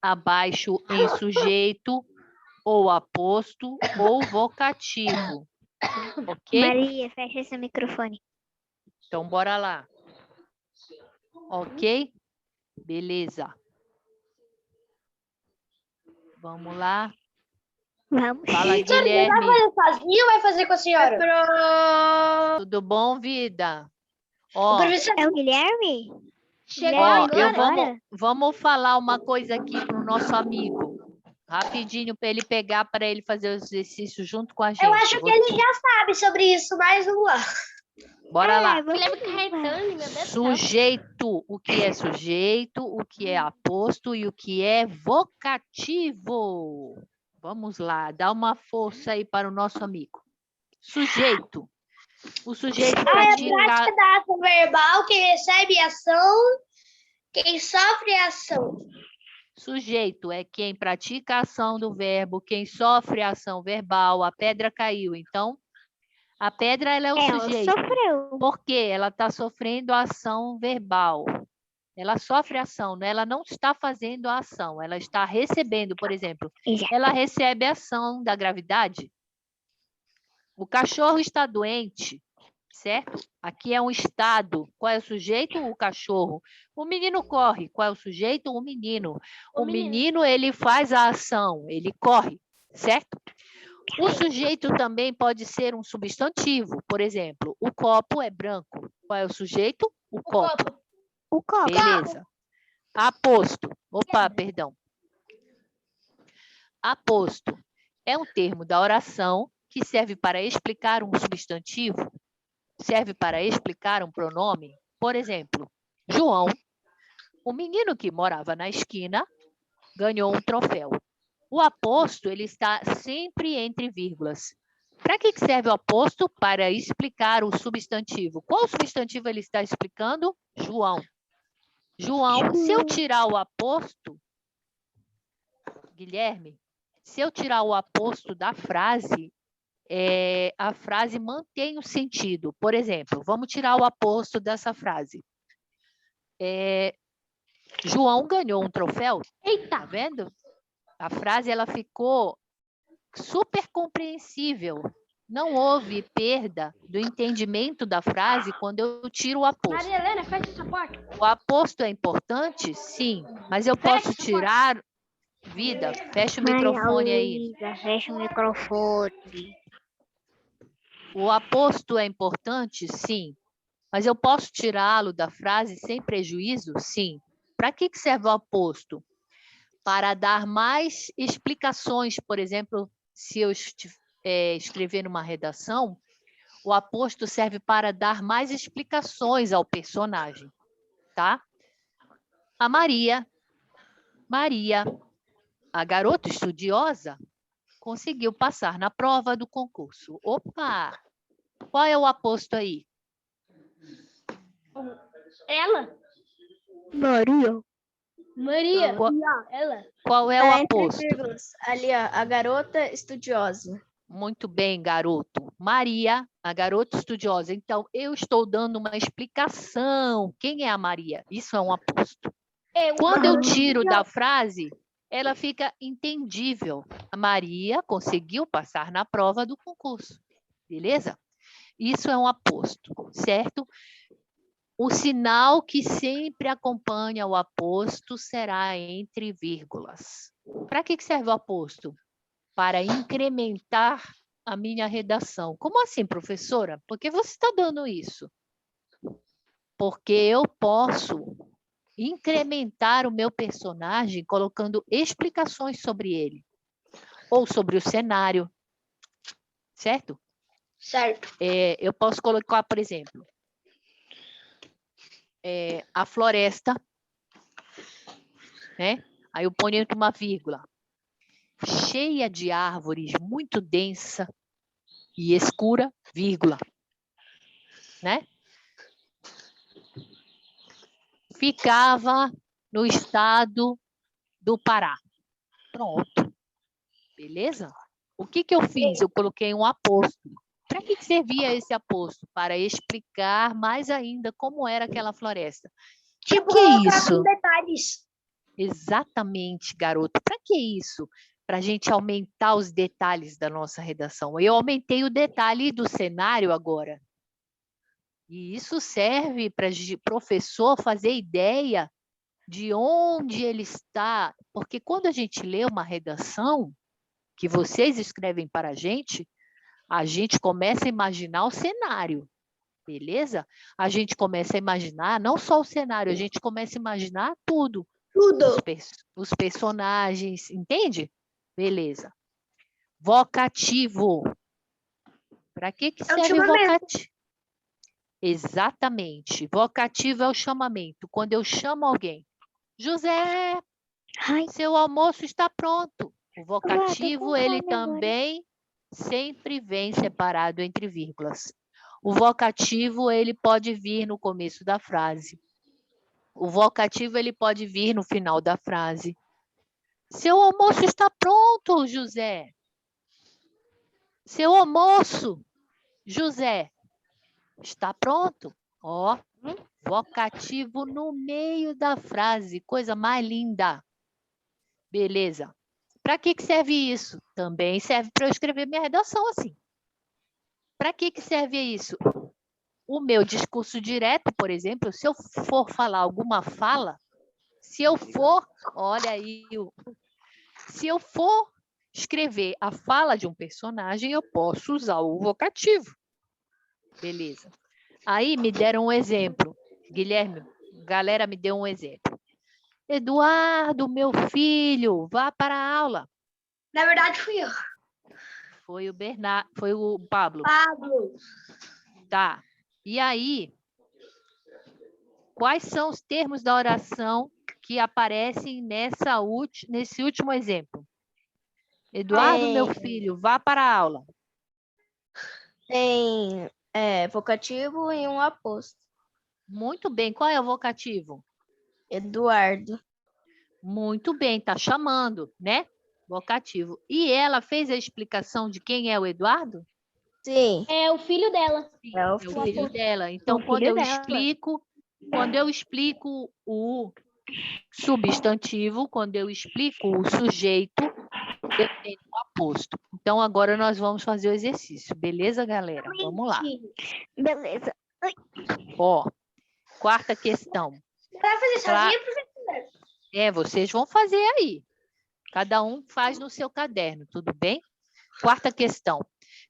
abaixo em sujeito, ou aposto, ou vocativo. Ok? Maria, fecha esse microfone. Então, bora lá. Ok? Beleza. Vamos lá. Vamos. Fala, Vai Guilherme. fazer sozinho ou vai fazer com a senhora? Tudo bom, vida? O Ó, professor É o Guilherme? chegou ó, agora. vamos falar uma coisa aqui para o nosso amigo. Rapidinho, para ele pegar, para ele fazer o exercício junto com a gente. Eu acho que ele já sabe sobre isso, mas vamos lá. Bora lá. Guilherme Caetano, meu Deus do céu. Sujeito, o que é sujeito, o que é aposto e o que é vocativo. Vamos lá, dá uma força aí para o nosso amigo. Sujeito. O sujeito É a pratica... prática da ação verbal, quem recebe ação, quem sofre ação. Sujeito é quem pratica a ação do verbo, quem sofre a ação verbal. A pedra caiu, então... A pedra, ela é o Ela sujeito. sofreu. Por quê? Ela está sofrendo a ação verbal. Ela sofre a ação, né? Ela não está fazendo a ação, ela está recebendo, por exemplo. Exato. Ela recebe a ação da gravidade. O cachorro está doente, certo? Aqui é um estado. Qual é o sujeito? O cachorro. O menino corre. Qual é o sujeito? O menino. O menino, ele faz a ação, ele corre, certo? O sujeito também pode ser um substantivo. Por exemplo, o copo é branco. Qual é o sujeito? O copo. O copo. Beleza. Aposto. Opa, perdão. Aposto é um termo da oração que serve para explicar um substantivo, serve para explicar um pronome. Por exemplo, João, o menino que morava na esquina, ganhou um troféu. O aposto ele está sempre entre vírgulas. Para que serve o aposto? Para explicar o substantivo. Qual substantivo ele está explicando? João. João, se eu tirar o aposto, Guilherme, se eu tirar o aposto da frase, a frase mantém o sentido. Por exemplo, vamos tirar o aposto dessa frase. João ganhou um troféu. Eita, tá vendo? A frase ela ficou super compreensível. Não houve perda do entendimento da frase quando eu tiro o aposto. Maria Helena, fecha essa porta. O aposto é importante? Sim. Mas eu posso tirar... Vida, fecha o microfone aí. Fecha o microfone. O aposto é importante? Sim. Mas eu posso tirá-lo da frase sem prejuízo? Sim. Para que serve o aposto? Para dar mais explicações. Por exemplo, se eu escrever numa redação, o aposto serve para dar mais explicações ao personagem, tá? A Maria, a garota estudiosa, conseguiu passar na prova do concurso. Opa! Qual é o aposto aí? Ela? Maria. Ela. Qual é o aposto? Ali, ó, a garota estudiosa. Muito bem, garoto. Maria, a garota estudiosa. Então, eu estou dando uma explicação. Quem é a Maria? Isso é um aposto. Quando eu tiro da frase, ela fica entendível. A Maria conseguiu passar na prova do concurso. Beleza? Isso é um aposto, certo? O sinal que sempre acompanha o aposto será entre vírgulas. Para que serve o aposto? Para incrementar a minha redação. Como assim, professora? Por que você está dando isso? Porque eu posso incrementar o meu personagem colocando explicações sobre ele. Ou sobre o cenário. Certo? Certo. Eu posso colocar, por exemplo, a floresta, né? Aí eu ponho entre uma vírgula. Cheia de árvores, muito densa e escura, vírgula. Né? Ficava no estado do Pará. Pronto. Beleza? O que eu fiz? Eu coloquei um aposto. Para que servia esse aposto? Para explicar mais ainda como era aquela floresta. Tipo, que isso? Com detalhes. Exatamente, garoto. Para que isso? Para a gente aumentar os detalhes da nossa redação. Eu aumentei o detalhe do cenário agora. E isso serve para o professor fazer ideia de onde ele está. Porque quando a gente lê uma redação, que vocês escrevem para a gente começa a imaginar o cenário. Beleza? A gente começa a imaginar não só o cenário, a gente começa a imaginar tudo. Tudo. Os personagens, entende? Beleza. Vocativo. Para que serve o vocativo? Exatamente. Vocativo é o chamamento. Quando eu chamo alguém. José, seu almoço está pronto. O vocativo, ele também sempre vem separado entre vírgulas. O vocativo, ele pode vir no começo da frase. O vocativo, ele pode vir no final da frase. Seu almoço está pronto, José. Seu almoço, José, está pronto. Ó, vocativo no meio da frase. Coisa mais linda. Beleza. Para que serve isso? Também serve para eu escrever minha redação assim. Para que serve isso? O meu discurso direto, por exemplo, se eu for falar alguma fala, se eu for escrever a fala de um personagem, eu posso usar o vocativo. Beleza. Aí me deram um exemplo. Guilherme, galera me deu um exemplo. Eduardo, meu filho, vá para a aula. Na verdade, fui eu. Foi o Bernardo, foi o Pablo. Pablo. Tá. E aí, quais são os termos da oração que aparecem nesse último exemplo? Eduardo, meu filho, vá para a aula. Tem vocativo e um aposto. Muito bem. Qual é o vocativo? Eduardo. Muito bem, está chamando, né? Vocativo. E ela fez a explicação de quem é o Eduardo? Sim. É o filho dela. É o É o filho dela. É Então, o filho dela. quando eu explico o substantivo, quando eu explico o sujeito, eu tenho um aposto. Então, agora nós vamos fazer o exercício. Beleza, galera? Vamos lá. Beleza. Ó, quarta questão. Vai fazer sozinha, professora? Vocês vão fazer aí. Cada um faz no seu caderno, tudo bem? Quarta questão.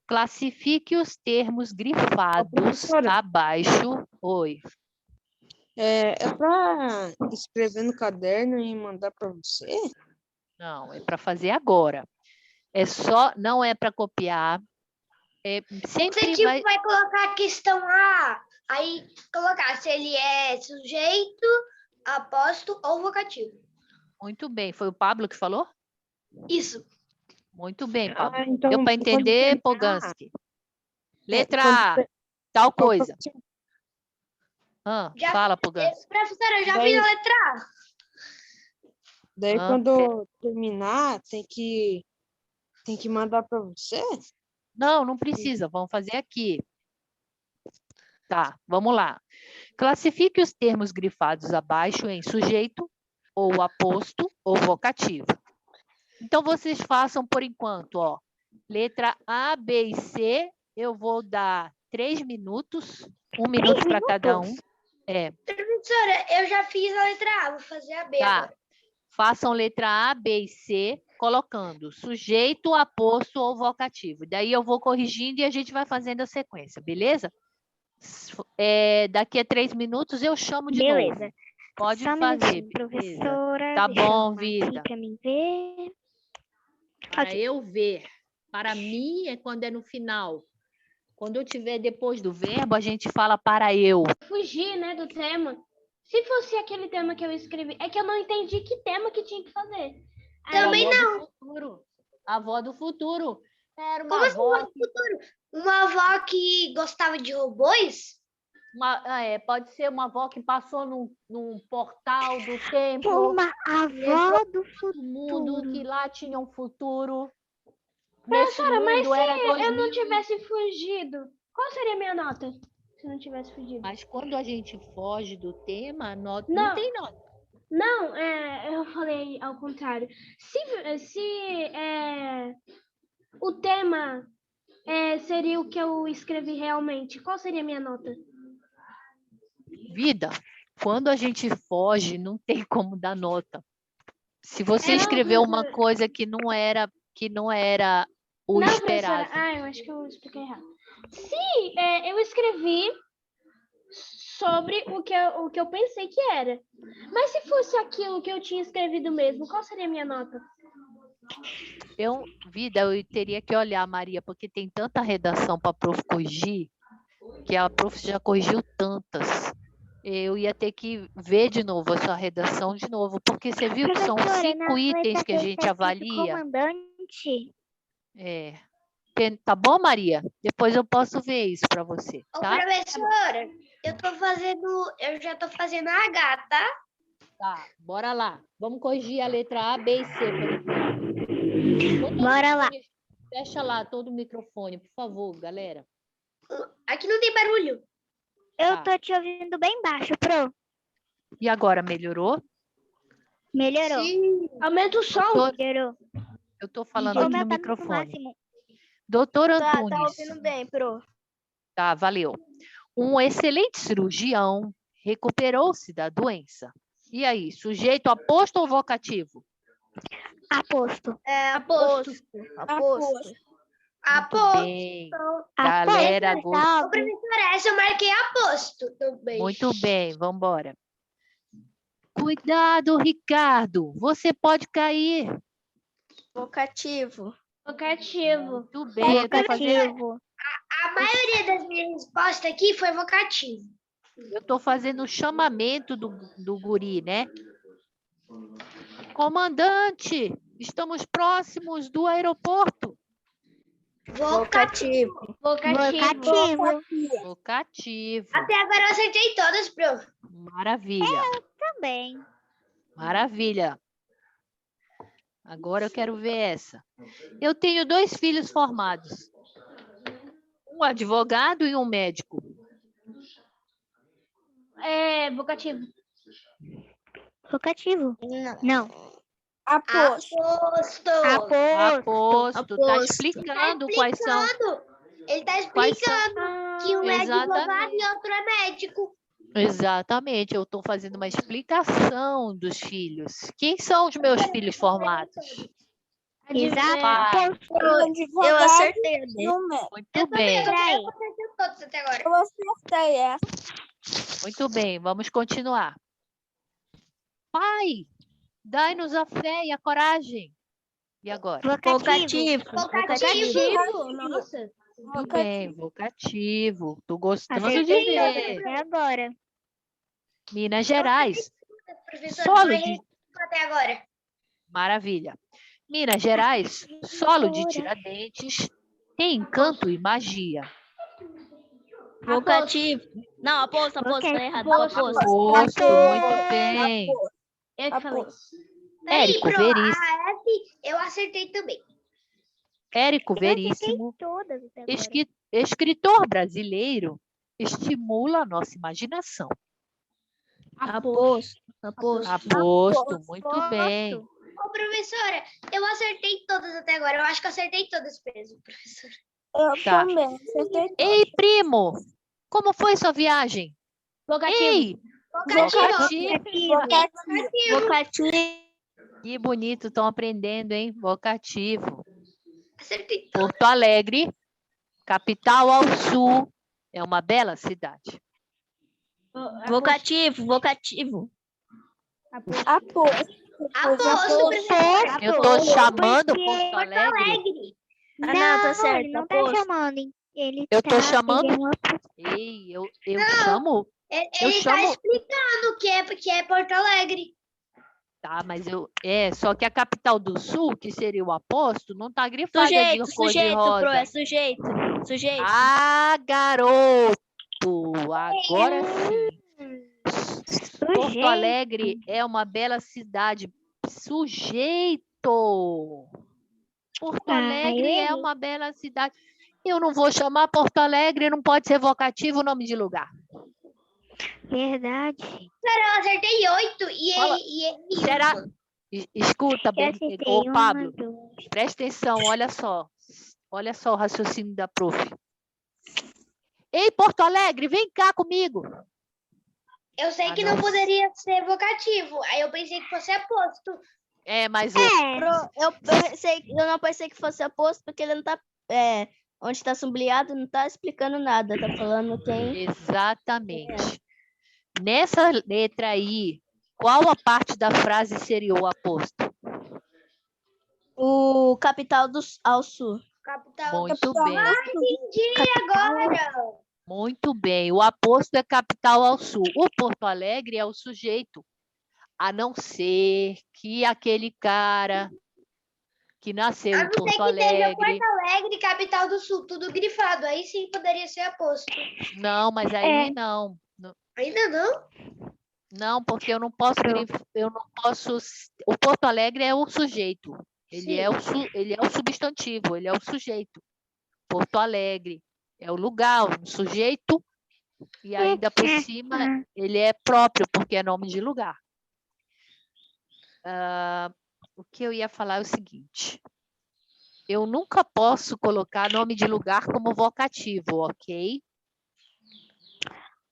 Classifique os termos grifados professora. abaixo. Oi. É para escrever no caderno e mandar para você? Não, é para fazer agora. Não é para copiar. Sempre Você vai... vai colocar a questão A, aí colocar se ele é sujeito, aposto ou vocativo. Muito bem. Foi o Pablo que falou? Isso. Muito bem, Pablo. Então, Deu para quando entender, terminar, Poganski? Letra quando A, tal coisa. Já Fala, Poganski. Professora, eu já Daí- fiz a letra A. Daí, quando terminar, tem que mandar para você? Não precisa. Vamos fazer aqui. Tá, vamos lá. Classifique os termos grifados abaixo em sujeito, ou aposto, ou vocativo. Então, vocês façam por enquanto, ó. Letra A, B e C, eu vou dar 3 minutos, 1 minuto para cada um. Professora, eu já fiz a letra A, vou fazer a B Tá. agora. Façam letra A, B e C, colocando sujeito, aposto ou vocativo. Daí eu vou corrigindo e a gente vai fazendo a sequência, beleza? Daqui a 3 minutos eu chamo de novo. Beleza. Pode Só um fazer, minutinho, beleza. professora. Tá deixa eu bom, arrumar Vida. aqui pra mim ver. Para Ok. eu ver. Para mim é quando é no final. Quando eu tiver depois do verbo, a gente fala para eu. Fugir, né, do tema. Se fosse aquele tema que eu escrevi, é que eu não entendi que tema que tinha que fazer. Também não. A avó do futuro. Era uma Como assim, avó avó do futuro? Uma avó que gostava de robôs? pode ser uma avó que passou num portal do templo. Uma avó do Um mundo futuro. que lá tinha um futuro. Professora, mas se era eu não 2000. tivesse fugido, qual seria a minha nota? Se eu não tivesse fugido. Mas quando a gente foge do tema, não Não. tem nota. Não, eu falei ao contrário. Se o tema seria o que eu escrevi realmente, qual seria a minha nota? Vida, quando a gente foge, não tem como dar nota. Se você Não, escreveu uma coisa que não era o Não, esperado. professora, eu acho que eu expliquei errado. Se eu escrevi sobre o que eu pensei que era. Mas se fosse aquilo que eu tinha escrevido mesmo, qual seria a minha nota? Vida, eu teria que olhar, Maria, porque tem tanta redação para a prof corrigir, que a prof já corrigiu tantas. Eu ia ter que ver de novo a sua redação de novo, porque você viu que são Professora, 5 na itens letra que a B gente tá escrito avalia. Comandante. Tá bom, Maria? Depois eu posso ver isso para você, Ô, tá? professora, eu já tô fazendo a H, tá? Tá, bora lá. Vamos corrigir a letra A, B e C, por enquanto. Bora lá. Fecha lá todo o microfone, por favor, galera. Aqui não tem barulho. Eu Tá. tô te ouvindo bem baixo, Pro. E agora, melhorou? Melhorou. Sim. Aumenta o som. Doutor, Melhorou. eu tô falando Vou aqui no aumentar no microfone. máximo. Doutor Tá Antunes. ouvindo bem, Pro. Tá, valeu. Um excelente cirurgião recuperou-se da doença. E aí, sujeito aposto ou vocativo? Aposto. Aposto. Aposto. Aposto. Bem. Galera, Aposto, tá Ô, óbvio. professora, essa eu marquei aposto também. muito bem, vamos embora. Cuidado, Ricardo, você pode cair. Vocativo. Vocativo. Muito bem, eu tô fazendo, Vocativo. A maioria das minhas respostas aqui foi vocativo. o chamamento do guri, né? Comandante, estamos próximos do aeroporto. Vocativo. Vocativo. Vocativo. Até agora eu acertei todas, prof. Maravilha. Também. Maravilha. Agora eu quero ver essa. Eu tenho 2 filhos formados. Um advogado e um médico. Vocativo. Vocativo. Não. Aposto. Aposto. Tá explicando quais são. Ele tá Quais são? explicando que um é advogado e outro é médico. Exatamente, eu estou fazendo uma explicação dos filhos. Quem são os meus filhos formados? Exato. Eu acertei. Muito bem, Peraí. Eu acertei todos até agora. Eu acertei essa. muito bem. Vamos continuar. Pai, dai-nos a fé e a coragem. E agora? Vocativo. Vocativo. Nossa. Muito bem, vocativo. Estou gostando de Acertei ver. até agora. Minas Gerais. Professor, Solo eu de... errei até agora. Maravilha. Minas Gerais, solo de Tiradentes, tem encanto e magia. Vocativo. Não, aposto, tá errado. Aposto. Aposto, muito bem. Eu que falei. Érico Pro, Veríssimo. a F eu acertei também. Érico Eu acertei Veríssimo, todas até agora. escritor brasileiro, estimula a nossa imaginação. Aposto. Aposto, muito bem. Ô, professora, eu acertei todas até agora. Eu acho que eu acertei todas mesmo, professora. Eu Tá. também acertei. Ei, primo, como foi sua viagem? Vocativo. Ei, Vocativo. vocativo. Vocativo. Que bonito, estão aprendendo, hein? Vocativo. Acertei. Porto Alegre, capital ao sul, é uma bela cidade. Vocativo. Aposto. Aposto, professora. Eu estou chamando porque- Porto Alegre. Alegre. Ah, não, tá certo. Ele não tá Aposto. chamando, hein? Ele Eu tô tá chamando? ele é uma- Ei, eu chamo. Ele Eu tá chamo- explicando que é Porto Alegre. Tá, mas só que a capital do sul, que seria o Aposto, não tá grifada de cor de Sujeito, rosa. pro, é sujeito. Ah, garoto! Agora sim. Porto Sujeito. Alegre é uma bela cidade. Sujeito! Porto Ah, Alegre eu é errei. uma bela cidade. Eu não vou chamar Porto Alegre, não pode ser vocativo o nome de lugar. Verdade. Eu acertei 8 Fala. e Será? Escuta, Eu bem, acertei ô Pablo, 1, 2. presta atenção, olha só. Olha só o raciocínio da prof. Ei, Porto Alegre, vem cá comigo. eu sei Ah, que não não. poderia ser vocativo. Aí eu pensei que fosse aposto. Mas Eu não pensei que fosse aposto, porque ele não tá. Onde está sublinhado, não tá explicando nada. Tá falando quem. exatamente. Nessa letra aí, qual a parte da frase seria o Aposto? O capital ao sul. Capital. Muito bem. Entendi agora. Muito bem. O Aposto é capital ao sul. O Porto Alegre é o sujeito. A não ser que aquele cara que nasceu A em não ser Porto que seja Alegre. Porto Alegre, capital do sul, tudo grifado. Aí sim poderia ser aposto. Não, mas aí não. Ainda não? Não, porque eu não posso. O Porto Alegre é o sujeito. Ele é o substantivo, ele é o sujeito. Porto Alegre é o lugar, o sujeito, e ainda por cima ele é próprio, porque é nome de lugar. O que eu ia falar é o seguinte. Eu nunca posso colocar nome de lugar como vocativo, ok?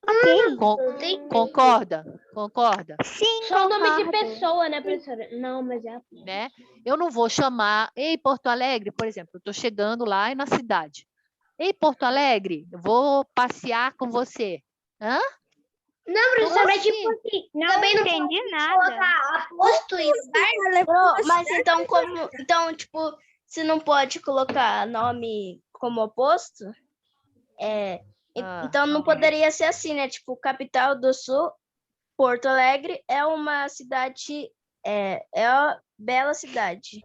Ok. Concorda? Concorda? Sim, Só o nome de concordo. pessoa, né, professora? Não, mas é. Né? Eu não vou chamar, ei, Porto Alegre, por exemplo, eu estou chegando lá na cidade. Ei, Porto Alegre, eu vou passear com você. Hã? Não, professora, é assim? tipo assim. Não também não entendi pode nada. colocar aposto e lugar. Mas então, tipo, se não pode colocar nome como oposto, então não poderia ser assim, né? Tipo, Capital do Sul, Porto Alegre é uma cidade, é uma bela cidade.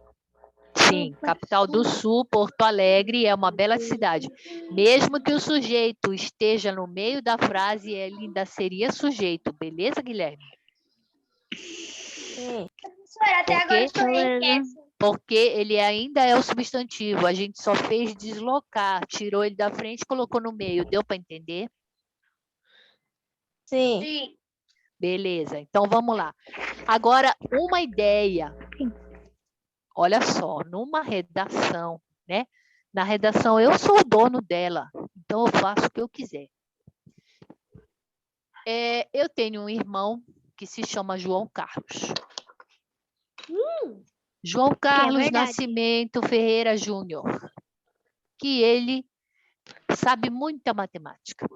Sim, Capital do Sul, Porto Alegre é uma bela cidade. Mesmo que o sujeito esteja no meio da frase, ele ainda seria sujeito, beleza, Guilherme? Sim. Professora, até agora eu estou inquieta. Porque ele ainda é o substantivo. A gente só fez deslocar, tirou ele da frente e colocou no meio. Deu para entender? Sim. Sim. Beleza, então vamos lá. Agora, uma ideia. Olha só, numa redação, né? Na redação, eu sou o dono dela, então eu faço o que eu quiser. Eu tenho um irmão que se chama João Carlos. João Carlos verdade. Nascimento Ferreira Júnior, que ele sabe muita matemática.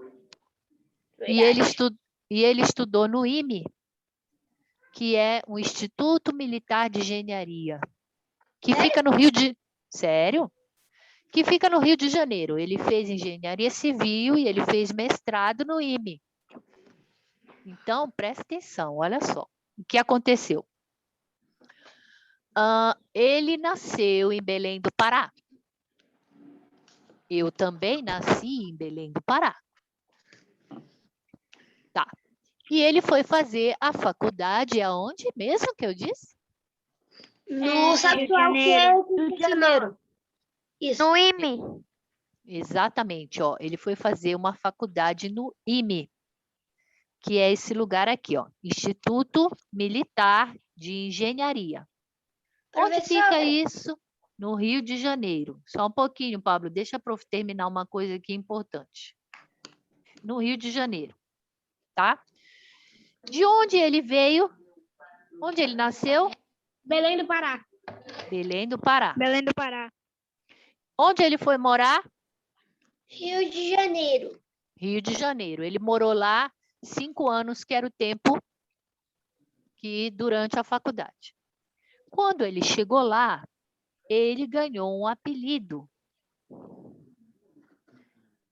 E ele estudou no IME, que é o Instituto Militar de Engenharia, que fica no Rio de... Sério? Que fica no Rio de Janeiro. Ele fez engenharia civil e ele fez mestrado no IME. Então, presta atenção, olha só. O que aconteceu? Ele nasceu em Belém do Pará. Eu também nasci em Belém do Pará. Tá. E ele foi fazer a faculdade aonde mesmo que eu disse? No sabe Rio de qual que é? Janeiro. Rio de Janeiro. Isso. No IME. Exatamente, ó. Ele foi fazer uma faculdade no IME, que é esse lugar aqui, ó. Instituto Militar de Engenharia. Onde fica isso? No Rio de Janeiro. Só um pouquinho, Pablo. Deixa a prof terminar uma coisa aqui importante. No Rio de Janeiro, tá? De onde ele veio? Onde ele nasceu? Belém do Pará. Belém do Pará. Belém do Pará. Onde ele foi morar? Rio de Janeiro. Rio de Janeiro. Ele morou lá 5 anos, que era o tempo que durante a faculdade. Quando ele chegou lá, ele ganhou um apelido.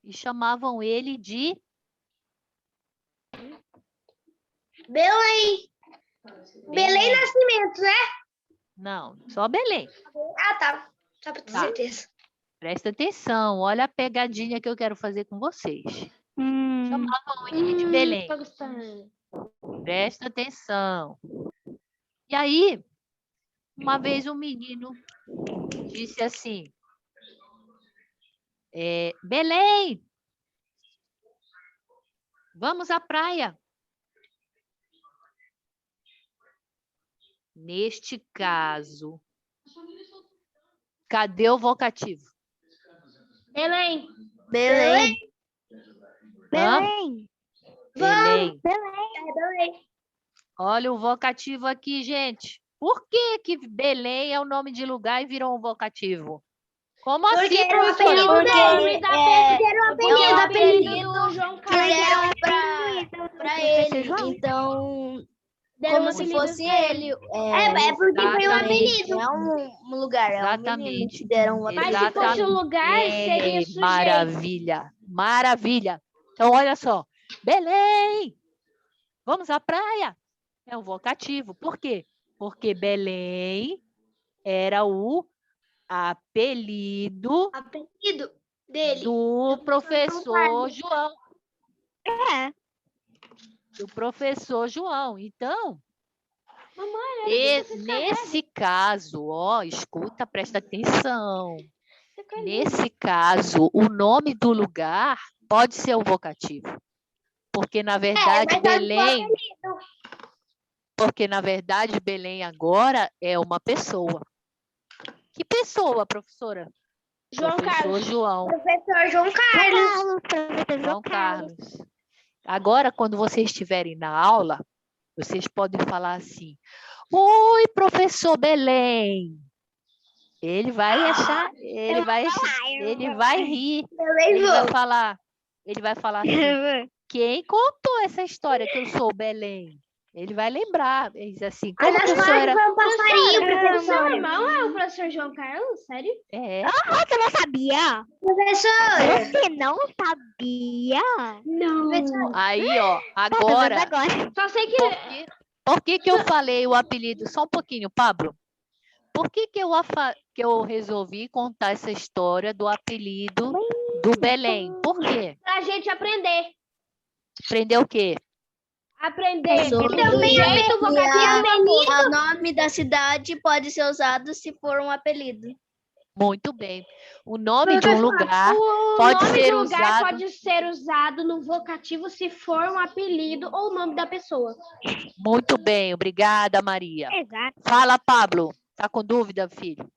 E chamavam ele de... Belém. Belém Nascimento, né? Não, só Belém. Ah, tá. Só pra ter Tá. certeza. Presta atenção, olha a pegadinha que eu quero fazer com vocês. Chamavam ele de Belém. Tô gostando. Presta atenção. E aí, uma vez um menino disse assim, Belém, vamos à praia. Neste caso, cadê o vocativo? Belém. Belém. Hã? Belém. Belém. É Belém. Olha o vocativo aqui, gente. Por que Belém é o nome de lugar e virou um vocativo? Como Porque assim, era o professora? apelido dele. Era o apelido do João Que deram Carlos. pra ele. João. Então, Deram como um se apelido fosse pra ele. É porque foi um Exatamente. apelido. É um lugar, é um menino Exatamente. que deram um Mas apelido. se fosse o lugar, seria sujeito. Maravilha, maravilha. Então, olha só. Belém, vamos à praia. É um vocativo. Por quê? Porque Belém era o apelido Apelido dele. do professor João. É. Do professor João. Então, Mamãe, nesse caso, ó, escuta, presta atenção. Nesse caso, o nome do lugar pode ser um vocativo. Porque, na verdade, Belém... Porque, na verdade, Belém agora é uma pessoa. Que pessoa, professora? João Professor Carlos. João. Professor João Carlos. Professor João Carlos. Agora, quando vocês estiverem na aula, vocês podem falar assim, oi, professor Belém. Ele vai achar, ele vai rir. Ele vai falar assim, quem contou essa história que eu sou Belém? Ele vai lembrar, ele diz assim, como que o senhor era... Foi um passarinho, Seu irmão é o professor João Carlos? Sério? É. Você não sabia? Professora, Você não sabia? Não. Aí, ó, Tá vendo agora, agora. Só sei que... por que que eu falei o apelido? Só um pouquinho, Pablo. Por que que eu resolvi contar essa história do apelido do Belém? Por quê? Pra gente aprender. Aprender o quê? Aprender Sobre do jeito, vocativo, o nome da cidade pode ser usado se for um apelido. Muito bem. O nome de um lugar pode nome ser do lugar usado. pode ser usado no vocativo se for um apelido ou o nome da pessoa. Muito bem, obrigada, Maria. Exato. Fala, Pablo. Tá com dúvida, filho?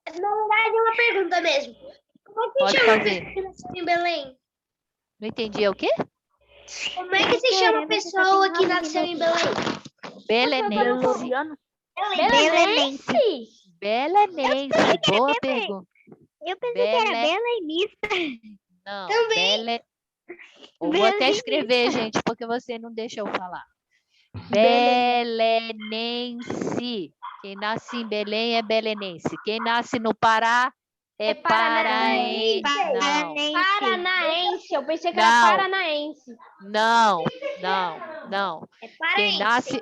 na verdade é uma pergunta mesmo. Como é que Pode chama a fazer. pessoa que nasceu em Belém? Não entendi, é o quê? Como é que se chama a pessoa que nasceu em Belém? Belenense. Belenense. Belenense. Boa pergunta. Eu pensei que era Bele- belenista. Não, Também. Eu vou até escrever, gente, porque você não deixa eu falar. Belenense. Quem nasce em Belém é belenense. Quem nasce no Pará é paraense. Não, Paranaense. Eu pensei que Não. era paranaense. não. É Quem paraense. nasce...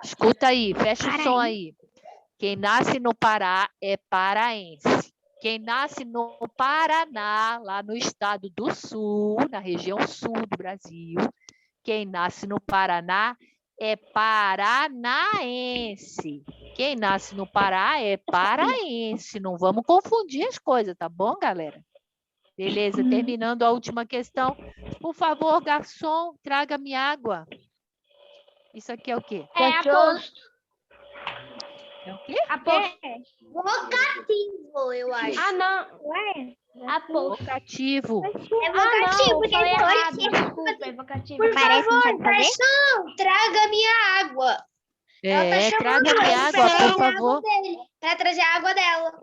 Escuta aí, fecha o som aí. Quem nasce no Pará é paraense. Quem nasce no Paraná, lá no estado do Sul, na região sul do Brasil, quem nasce no Paraná é paranaense. Quem nasce no Pará é paraense. Não vamos confundir as coisas, tá bom, galera? Beleza, terminando a última questão. Por favor, garçom, traga-me água. Isso aqui é o quê? É aposto. É o quê? Aposto. Vocativo, eu acho. Ah, não. Ué? Aposto. Vocativo. É Ah, vocativo, não. porque Falei é errado. vocativo. Desculpa, é vocativo. Por Parece que não favor, sabe fazer? garçom, traga minha água. Ela tá chamando Traga-me ele água, pra trazer por a água favor. dele, pra trazer a água dela.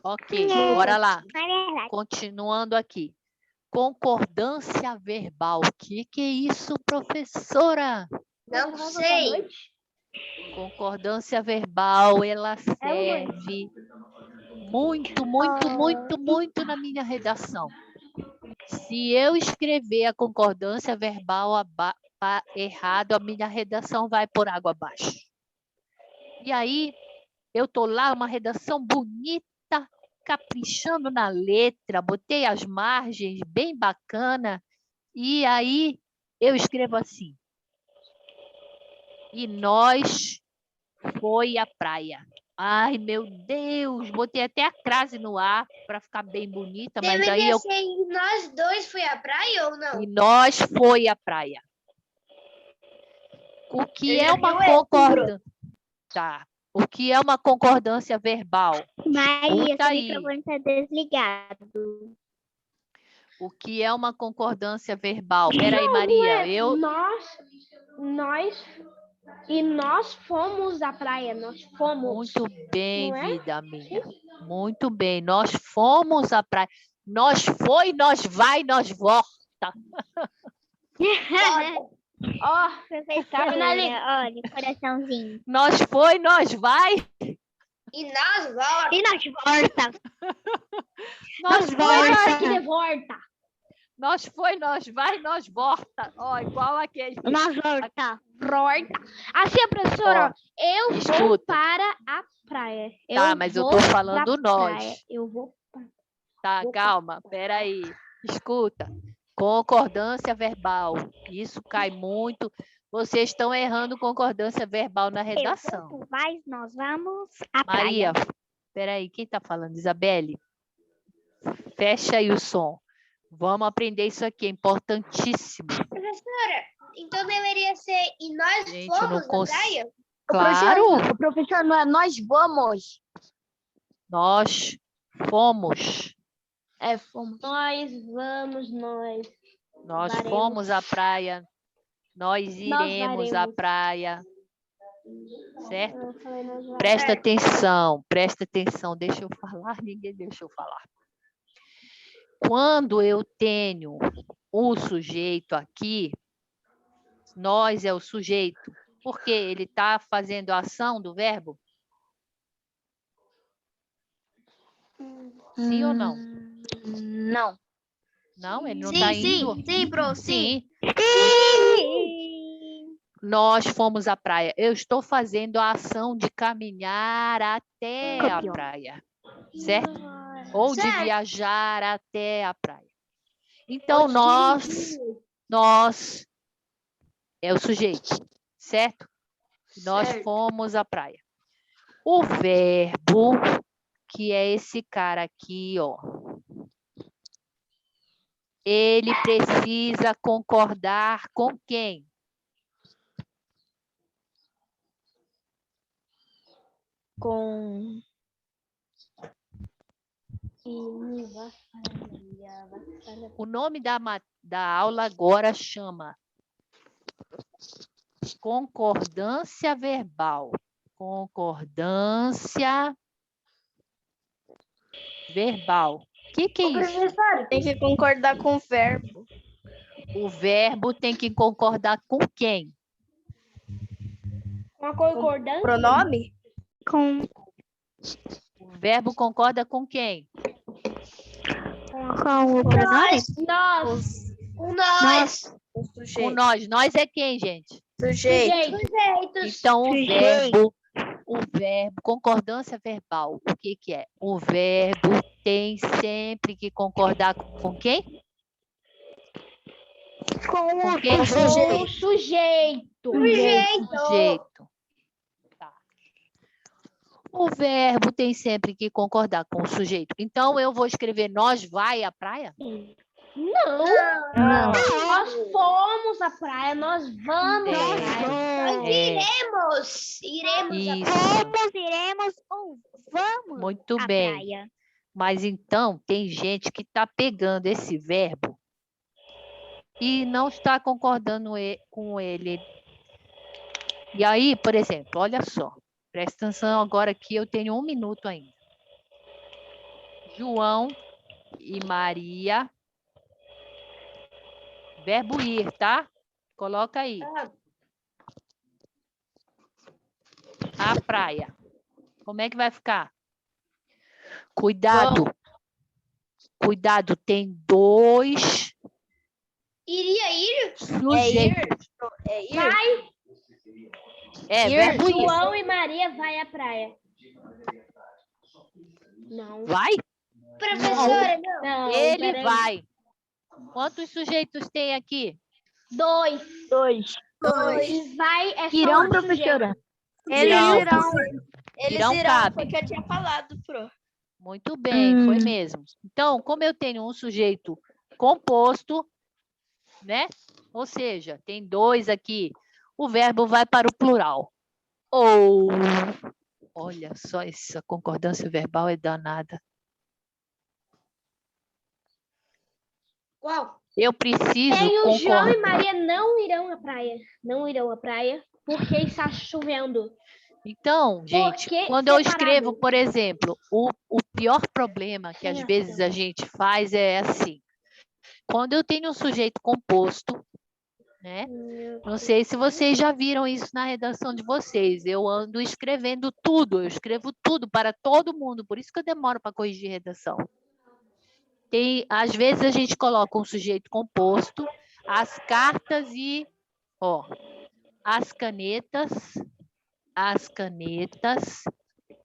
Ok, bora lá. É verdade. Continuando aqui. Concordância verbal. O que é isso, professora? Não sei. Concordância verbal, ela serve muito na minha redação. Se eu escrever a concordância verbal errado, a minha redação vai por água abaixo. E aí, eu tô lá, uma redação bonita, caprichando na letra, botei as margens bem bacana, e aí eu escrevo assim. E nós foi à praia. Ai, meu Deus, botei até a crase no ar para ficar bem bonita, mas aí Deveria eu... ser nós dois foi à praia ou não? E nós foi à praia. O que Eu é já uma vi o erro, concordância? Tá. O que é uma concordância verbal? Maria, Escuta seu aí. microfone tá desligado. O que é uma concordância verbal? Peraí, Maria, Nós fomos à praia. Nós fomos. Muito bem, Não é? vida minha. Muito bem. Nós fomos à praia. Nós foi, nós vai, nós volta. Ó, Professora, olha, coraçãozinho. Nós foi, nós vai. E nós volta. E nós volta. Nós Nós foi, volta. que de volta. nós foi, nós vai, nós volta. Ó, igual aquele. Nós volta. Volta. Assim, professora, ó, eu vou escuta. para a praia. Tá, mas eu vou tô pra falando nós. praia. Eu vou. Tá, Vou calma, peraí. Escuta. Concordância verbal. Isso cai muito. Vocês estão errando concordância verbal na redação. Tu vais, nós vamos à Maria, praia. peraí, quem tá falando? Isabelle? Fecha aí o som. Vamos aprender isso aqui, é importantíssimo. Professora, então deveria ser e nós Gente, eu não fomos à praia? Claro, O professor, não é nós vamos. nós fomos. É, fomos. Nós vamos, nós. Nós Varemos. fomos à praia. Nós iremos à varemos. praia. Certo? Eu falei, nós vamos. Presta atenção. Deixa eu falar, ninguém deixa eu falar. Quando eu tenho o sujeito aqui, nós é o sujeito, porque ele está fazendo a ação do verbo. Sim ou não? Não. Não, ele não Sim, está sim, indo? sim, pro, sim. Nós fomos à praia. Eu estou fazendo a ação de caminhar até a praia, certo? Ou de Certo. viajar até a praia. Então, nós é o sujeito, certo? Nós Certo. fomos à praia. O verbo, que é esse cara aqui, ó. Ele precisa concordar com quem? Com... O nome da aula agora chama concordância verbal. Concordância verbal. O que é isso? Tem que concordar com o verbo. O verbo tem que concordar com quem? Com a concordância? Pronome? Com O verbo concorda com quem? o pronome? Nós. Com nós. O Com sujeito. nós. Nós é quem, gente? Sujeito. Então, o verbo, concordância verbal, o que é? O verbo tem sempre que concordar com quem? Com quem? Com o sujeito. Sujeito. Tá. O verbo tem sempre que concordar com o sujeito. Então, eu vou escrever nós vai à praia? Não. Nós fomos à praia, nós vamos à praia. Iremos à Isso. Vamos, iremos ou vamos Muito à bem. praia. Mas então, tem gente que está pegando esse verbo e não está concordando com ele. E aí, por exemplo, olha só. Presta atenção agora que eu tenho 1 minuto ainda. João e Maria. Verbo ir, tá? Coloca aí. A praia. Como é que vai ficar? Cuidado. Cuidado, tem 2 Iria ir? sujeitos. Vai, Verbo ir. João e Maria vai à praia. Não. Vai? Professora, não. Não, Ele peraí. vai. Quantos sujeitos tem aqui? 2. Vai é só Irão, um professora. sujeito. Eles Irão irão, cabe. foi o que eu tinha falado, pro. Muito bem, foi mesmo. Então, como eu tenho um sujeito composto, né? Ou seja, tem 2 aqui, o verbo vai para o plural. Ou, olha só, essa concordância verbal é danada. Qual? Eu preciso Tem o João e concordar. Maria não irão à praia. Não irão à praia porque está chovendo. Então, gente, Porque quando eu separado. escrevo, por exemplo, o pior problema que às vezes a gente faz é assim. Quando eu tenho um sujeito composto, né? Não sei se vocês já viram isso na redação de vocês. Eu ando escrevendo tudo, eu escrevo tudo para todo mundo, por isso que eu demoro para corrigir redação. Às vezes a gente coloca um sujeito composto, as cartas e, ó, as canetas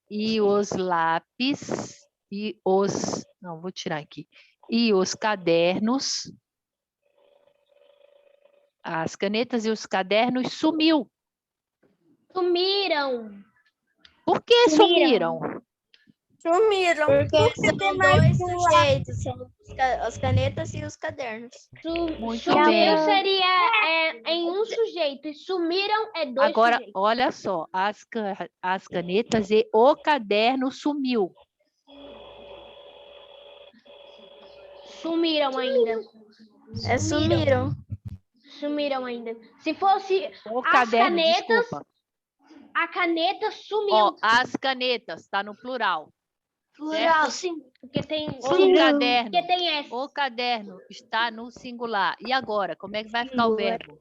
e os lápis e os, não, vou tirar aqui, e os cadernos. As canetas e os cadernos sumiu. Sumiram. Por que sumiram? Sumiram. Porque são tem 2 sujeitos. São as canetas e os cadernos. Muito Sumiu bem. seria em um sujeito e sumiram é 2 Agora, sujeitos. olha só, as canetas e o caderno sumiu. Sumiram ainda. Sumiram. Sumiram ainda. Se fosse O as caderno, canetas, desculpa. a caneta sumiu. Ó, as canetas, está no plural. Plural, sim. Porque tem O caderno. porque tem S. O caderno está no singular. E agora, como é que vai ficar o verbo?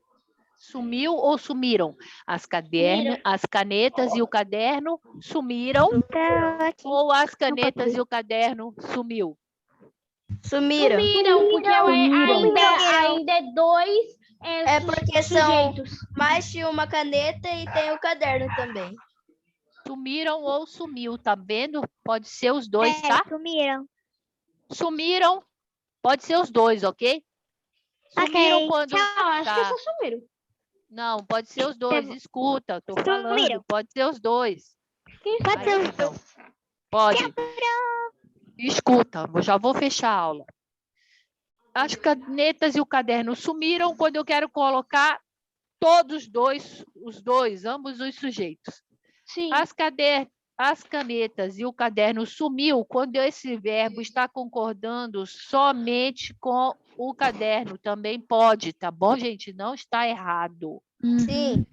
Sumiu ou sumiram? As canetas e o caderno sumiram ou as canetas e o caderno sumiu? Sumiram. Sumiram, porque ainda é dois É porque são sujeitos. mais de uma caneta e tem o caderno também. Sumiram ou sumiu, tá vendo? Pode ser os dois, tá? Sumiram. Sumiram, pode ser os dois, ok? Sumiram Ok, quando... Não, acho que Tá. só sumiram. Não, pode ser os dois, escuta, tô falando, Sumiram. pode ser os dois. Pode ser Aí, os então, pode. Escuta, eu já vou fechar a aula. As canetas e o caderno sumiram quando eu quero colocar todos os dois, ambos os sujeitos. Sim. As canetas e o caderno sumiu quando esse verbo está concordando somente com o caderno. Também pode, tá bom, gente? Não está errado. Sim.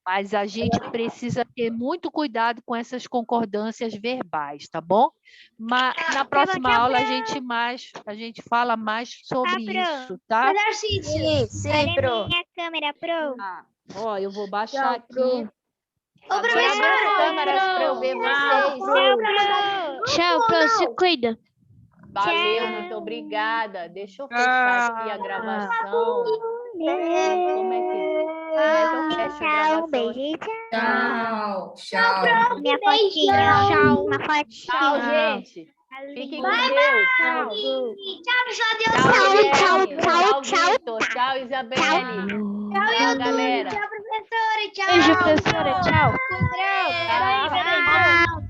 Mas a gente precisa ter muito cuidado com essas concordâncias verbais, tá bom? Mas na próxima aula a gente fala mais sobre isso, tá? Sim, sim, Pro. minha câmera, Pro. Ó, eu vou baixar aqui. Ô, Abrir professora, as câmeras para eu ver vocês. Tchau, Pro, se cuida. Valeu, muito obrigada. Deixa eu fechar aqui a gravação. Como é que eu fecho a gravação? Um beijo. Tchau. Tchau. Minha fotinha. Tchau. Uma fotinha. Tchau, gente. Fiquem com Deus. Tchau, pessoal. Deus. Tchau, Vitor. Tchau, Isabelle. Tchau, galera. Tchau, professora. Tchau. Beijo, professora. Tchau. Tchau. Tchau.